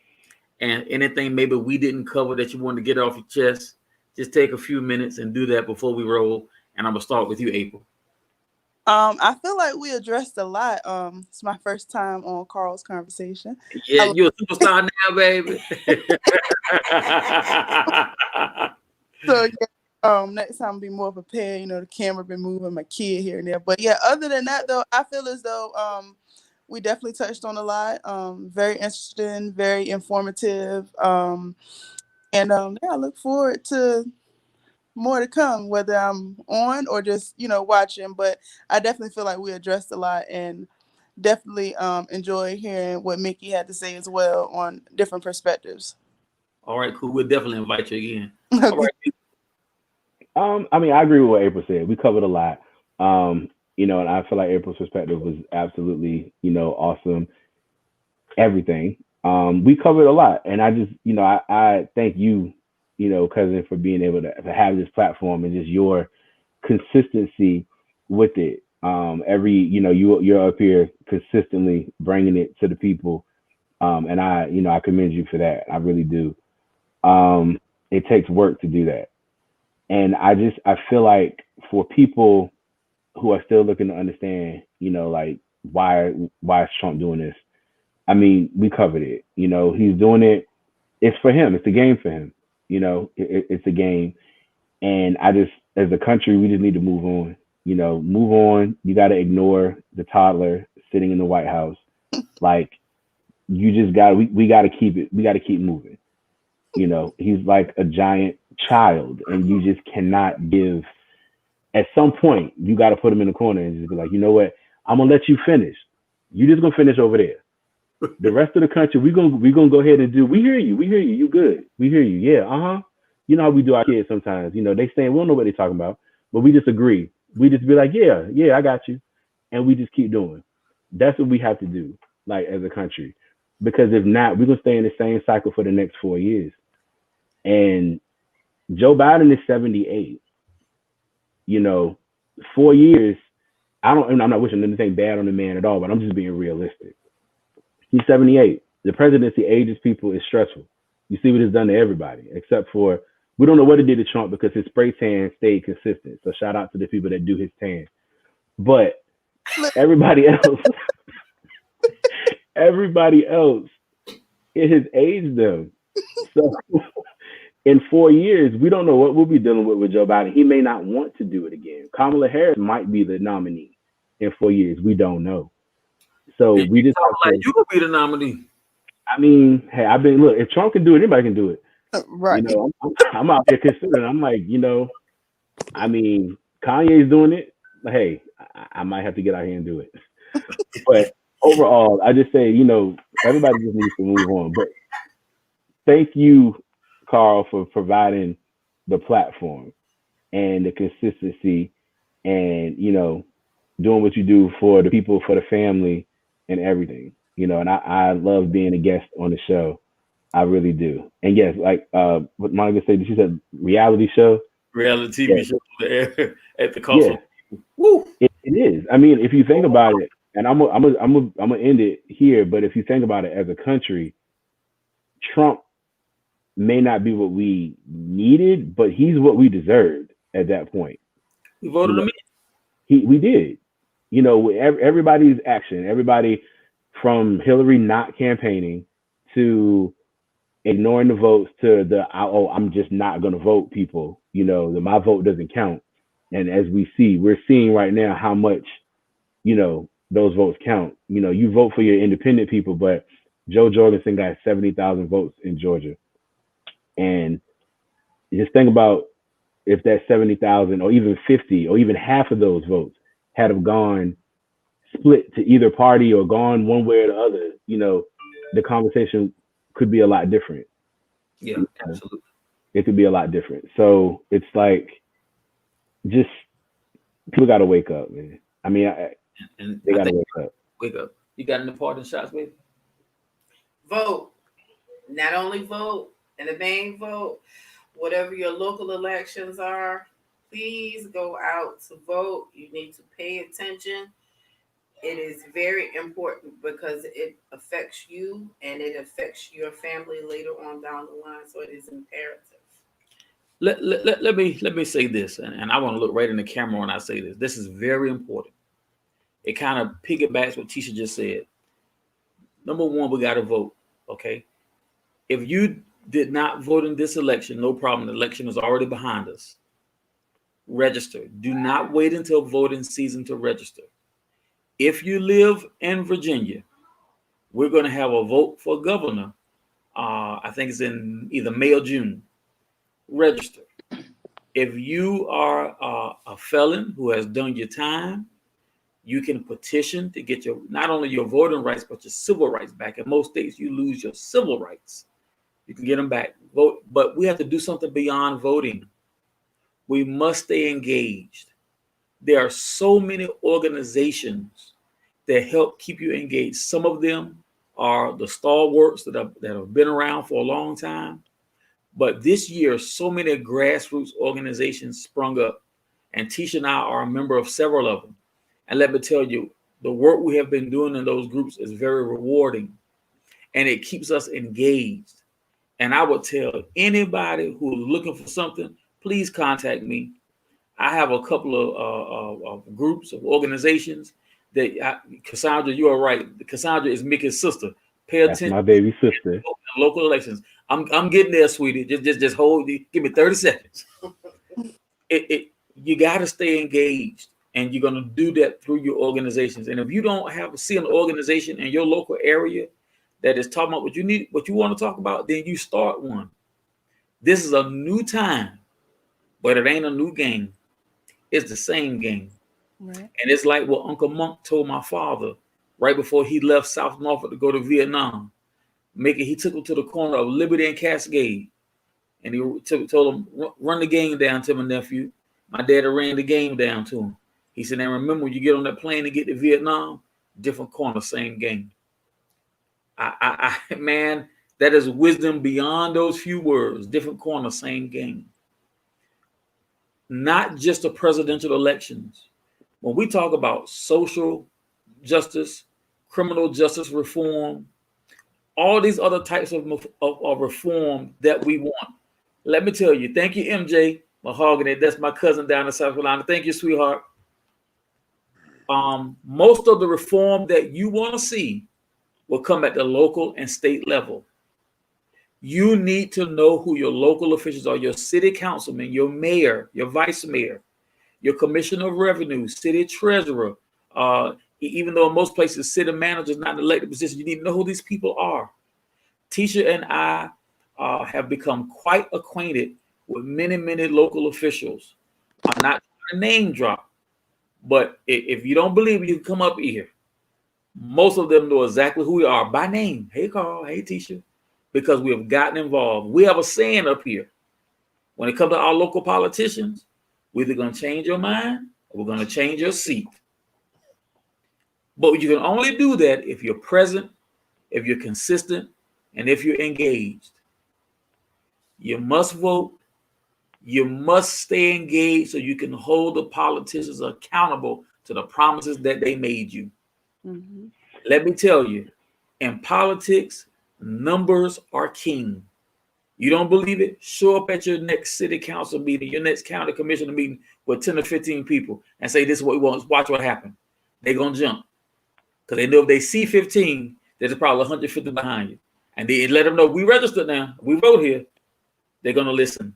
and anything maybe we didn't cover that you want to get off your chest, just take a few minutes and do that before we roll. And I'm going to start with you, April. I feel like we addressed a lot. It's my first time on Carl's Conversation. Yeah, you're a superstar now, baby. So yeah, next time I'll be more prepared. You know, the camera been moving, my kid here and there. But yeah, other than that though, I feel as though we definitely touched on a lot. Very interesting, very informative. And yeah, I look forward to more to come, whether I'm on or just, you know, watching. But I definitely feel like we addressed a lot, and definitely enjoy hearing what Mickey had to say as well on different perspectives. All right, cool. We'll definitely invite you again. Okay. All right. I mean, I agree with what April said. We covered a lot. You know, and I feel like April's perspective was absolutely, you know, awesome. Everything. We covered a lot, and I just, you know, I thank you, you know, cousin, for being able to have this platform and just your consistency with it. You know, you're up here consistently bringing it to the people, and I commend you for that. I really do. It takes work to do that, and I feel like for people who are still looking to understand, you know, like why is Trump doing this? I mean, we covered it. You know, he's doing it. It's for him. It's a game for him. You know, it's a game. And as a country, we just need to move on. You know, move on. You got to ignore the toddler sitting in the White House. Like, you just we got to keep it. We got to keep moving. You know, he's like a giant child, and you just cannot give. At some point, you got to put him in the corner and just be like, you know what? I'm gonna let you finish. You just gonna finish over there. The rest of the country, we gonna go ahead and do. We hear you. You good. We hear you. Yeah. You know how we do our kids sometimes. You know, they saying we don't know what they're talking about, but we just agree. We just be like, yeah, I got you, and we just keep doing. That's what we have to do, like, as a country, because if not, we're gonna stay in the same cycle for the next 4 years. And Joe Biden is 78. You know, 4 years, I'm not wishing anything bad on the man at all, but I'm just being realistic. He's 78. The presidency ages people is stressful. You see what it's done to everybody, except for we don't know what it did to Trump because his spray tan stayed consistent. So shout out to the people that do his tan. But everybody else, everybody else, it has aged them. So in 4 years, we don't know what we'll be dealing with Joe Biden. He may not want to do it again. Kamala Harris might be the nominee in 4 years. We don't know. So we just have to, you could be the nominee. I mean, hey, look, if Trump can do it, anybody can do it. Right. You know, I'm out here considering. I'm like, you know, I mean, Kanye's doing it. But hey, I might have to get out here and do it. But overall, I just say, you know, everybody just needs to move on. But thank you, Carl, for providing the platform and the consistency and, you know, doing what you do for the people, for the family and everything. You know, and I love being a guest on the show. I really do. And yes, like what Monica said, she said reality show. Reality TV show on the air at the Yeah. Woo. It is. I mean, if you think about it, and I'm gonna end it here, but if you think about it as a country, Trump may not be what we needed, but he's what we deserved at that point. We voted him in. We did. You know, everybody's action, everybody from Hillary not campaigning to ignoring the votes to the I'm just not going to vote people. You know, my vote doesn't count. And as we're seeing right now how much, you know, those votes count. You know, you vote for your independent people, but Joe Jorgensen got 70,000 votes in Georgia. And just think about if that 70,000 or even 50 or even half of those votes had have gone split to either party or gone one way or the other, you know, the conversation could be a lot different. Yeah, absolutely. It could be a lot different. So it's like, just people got to wake up, man. I mean, they got to wake up. Wake up. You got any parting shots, baby? Vote. Not only vote and the main vote, whatever your local elections are, please go out to vote. You need to pay attention. It is very important because it affects you and it affects your family later on down the line. So it is imperative. Let me say this, and I want to look right in the camera when I say this. This is very important. It kind of piggybacks what Tisha just said. Number one, we got to vote. Okay. If you did not vote in this election, no problem. The election is already behind us. Register. Do not wait until voting season to register. If you live in Virginia, we're going to have a vote for governor. I think it's in either May or June. Register. If you are a felon who has done your time, you can petition to get not only your voting rights, but your civil rights back. In most states, you lose your civil rights. You can get them back. Vote, but we have to do something beyond voting. We must stay engaged. There are so many organizations that help keep you engaged. Some of them are the stalwarts that have been around for a long time. But this year, so many grassroots organizations sprung up, and Tisha and I are a member of several of them. And let me tell you, the work we have been doing in those groups is very rewarding, and it keeps us engaged. And I would tell anybody who is looking for something, please contact me. I have a couple of groups of organizations that Cassandra, you are right. Cassandra is Mickey's sister. Pay attention. That's my baby sister. Local elections. I'm getting there, sweetie. Just hold. Give me 30 seconds. You got to stay engaged, and you're gonna do that through your organizations. And if you don't see an organization in your local area that is talking about what you need, what you want to talk about, then you start one. This is a new time, but it ain't a new game. It's the same game. Right. And it's like what Uncle Monk told my father right before he left South Norfolk to go to Vietnam. He took him to the corner of Liberty and Cascade, and he told him, run the game down to my nephew. My daddy ran the game down to him. He said, and remember, when you get on that plane and get to Vietnam, different corner, same game. Man, that is wisdom beyond those few words. Different corner, same game. Not just the presidential elections, When we talk about social justice, criminal justice reform, all these other types of reform that we want, let me tell you, thank you, MJ Mahogany. That's my cousin down in South Carolina. Thank you, sweetheart. Most of the reform that you want to see will come at the local and state level. You need to know who your local officials are, your city councilman, your mayor, your vice mayor, your commissioner of revenue, city treasurer. Even though in most places city manager is not an elected position, you need to know who these people are. Tisha and I have become quite acquainted with many, many local officials. I'm not trying to name drop, but if you don't believe me, you can come up here. Most of them know exactly who we are by name. Hey, Carl. Hey, Tisha. Because we have gotten involved. We have a saying up here. When it comes to our local politicians, we're either going to change your mind or we're going to change your seat. But you can only do that if you're present, if you're consistent, and if you're engaged. You must vote. You must stay engaged so you can hold the politicians accountable to the promises that they made you. Mm-hmm. Let me tell you, in politics, numbers are king. You don't believe it? Show up at your next city council meeting, your next county commissioner meeting with 10 or 15 people and say, this is what we want. Watch what happens. They're going to jump. Because they know if they see 15, there's probably 150 behind you. And they let them know, we registered now. We vote here. They're going to listen.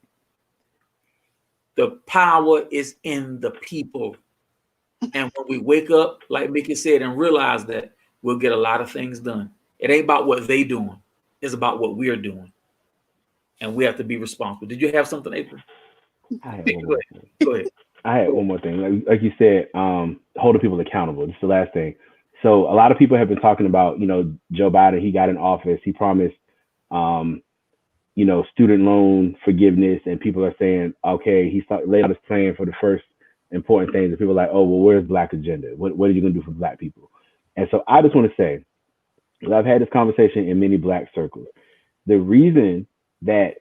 The power is in the people. And when we wake up, like Mickey said, and realize that, we'll get a lot of things done. It ain't about what they doing. It's about what we're doing. And we have to be responsible. Did you have something, April? I had one more thing. Go ahead. I had one more thing. Like you said, holding people accountable. This is the last thing. So a lot of people have been talking about, Joe Biden, he got in office. He promised, student loan forgiveness. And people are saying, okay, he laid out his plan for the first important things. And people are like, oh, well, where's Black agenda? What are you going to do for Black people? And so I just want to say, because I've had this conversation in many Black circles, the reason that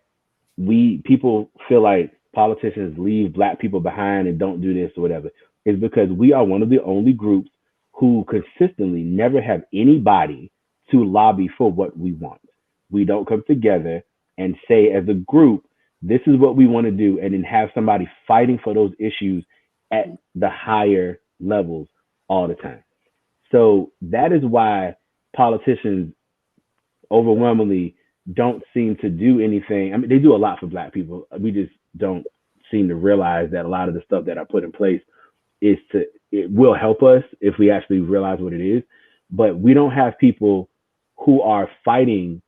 people feel like politicians leave Black people behind and don't do this or whatever is because we are one of the only groups who consistently never have anybody to lobby for what we want. We don't come together and say as a group, this is what we want to do, and then have somebody fighting for those issues at the higher levels all the time. So that is why politicians overwhelmingly don't seem to do anything. I mean, they do a lot for Black people. We just don't seem to realize that a lot of the stuff that are put in place it will help us if we actually realize what it is. But we don't have people who are fighting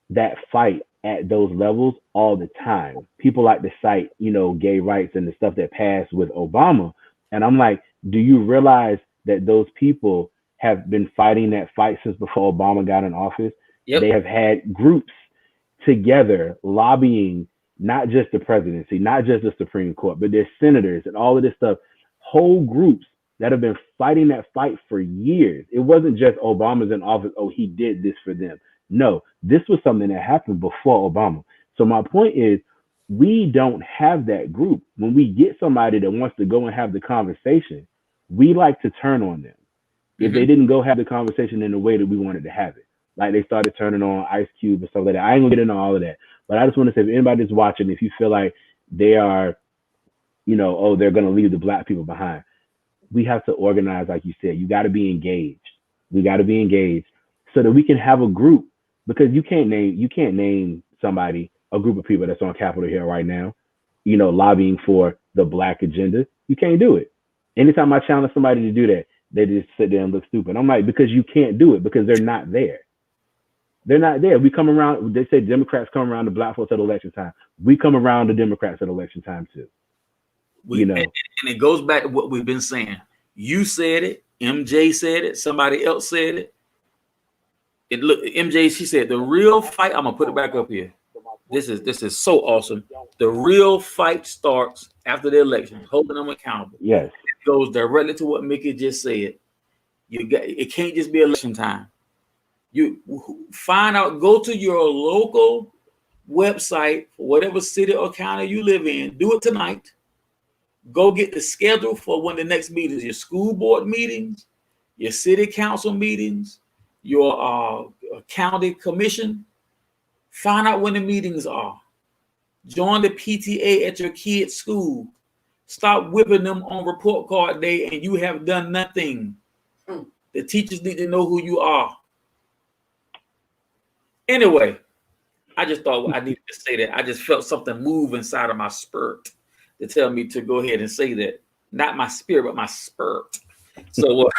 that fight at those levels all the time. People like to cite, gay rights and the stuff that passed with Obama. And I'm like, do you realize that those people have been fighting that fight since before Obama got in office? Yep. They have had groups together lobbying, not just the presidency, not just the Supreme Court, but there's senators and all of this stuff, whole groups that have been fighting that fight for years. It wasn't just Obama's in office, oh, he did this for them. No, this was something that happened before Obama. So my point is, we don't have that group. When we get somebody that wants to go and have the conversation, we like to turn on them. If they didn't go have the conversation in the way that we wanted to have it. Like they started turning on Ice Cube and stuff like that. I ain't gonna get into all of that. But I just want to say, if anybody's watching, if you feel like they are, they're gonna leave the Black people behind, we have to organize, like you said. You got to be engaged. We got to be engaged so that we can have a group. Because you can't name somebody, a group of people that's on Capitol Hill right now, lobbying for the Black agenda. You can't do it. Anytime I challenge somebody to do that, they just sit there and look stupid. I'm like, because you can't do it, because they're not there. They're not there. We come around, they say Democrats come around the Black folks at election time. We come around the Democrats at election time too. And it goes back to what we've been saying. You said it, MJ said it, somebody else said it. MJ, she said, the real fight, I'm gonna put it back up here. This is so awesome. The real fight starts after the election, holding them accountable. Yes. It goes directly to what Mickey just said. It can't just be election time. You find out, go to your local website for whatever city or county you live in. Do it tonight. Go get the schedule for when the next meetings, your school board meetings, your city council meetings, your county commission. Find out when the meetings are. Join the PTA at your kid's school. Stop whipping them on report card day and you have done nothing. The teachers need to know who you are. Anyway, I just thought I needed to say that. I just felt something move inside of my spirit to tell me to go ahead and say that. Not my spirit, but my spirit. So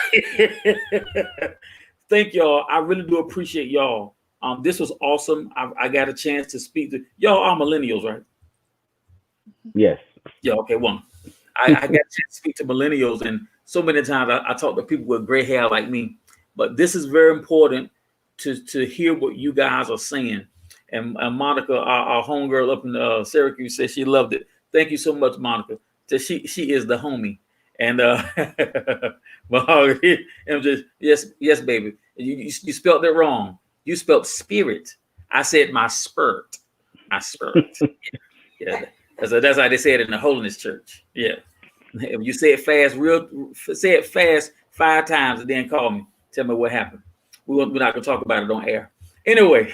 thank y'all. I really do appreciate y'all. This was awesome. I got a chance to speak to y'all. Are millennials, right? Yes. Yeah. Okay. One. I got a chance to speak to millennials, and so many times I talk to people with gray hair like me. But this is very important to hear what you guys are saying. And Monica, our homegirl up in Syracuse, said she loved it. Thank you so much, Monica. So she is the homie. And yes, baby. You spelled it wrong. You spelled spirit. I said my spirit. My spirit. Yeah. That's how they say it in the Holiness Church. Yeah. If you say it fast, say it fast 5 times and then call me. Tell me what happened. We're not gonna talk about it on air. Anyway.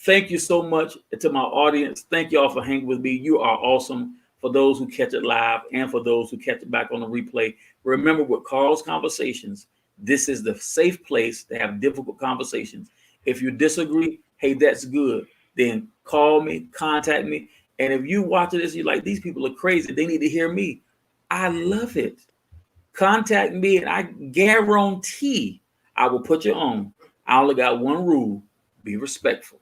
Thank you so much to my audience. Thank y'all for hanging with me. You are awesome. For those who catch it live and for those who catch it back on the replay, remember with Carl's Conversations, this is the safe place to have difficult conversations. If you disagree, hey, that's good. Then call me, contact me. And if you watching this, you're like, these people are crazy. They need to hear me. I love it. Contact me and I guarantee I will put you on. I only got one rule: be respectful.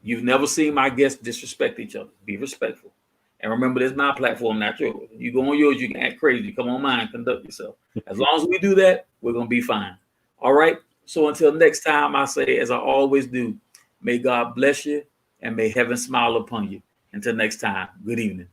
You've never seen my guests disrespect each other. Be respectful. And remember, this is my platform, not yours. You go on yours, you can act crazy. Come on mine, conduct yourself. As long as we do that, we're going to be fine. All right? So until next time, I say, as I always do, may God bless you and may heaven smile upon you. Until next time, good evening.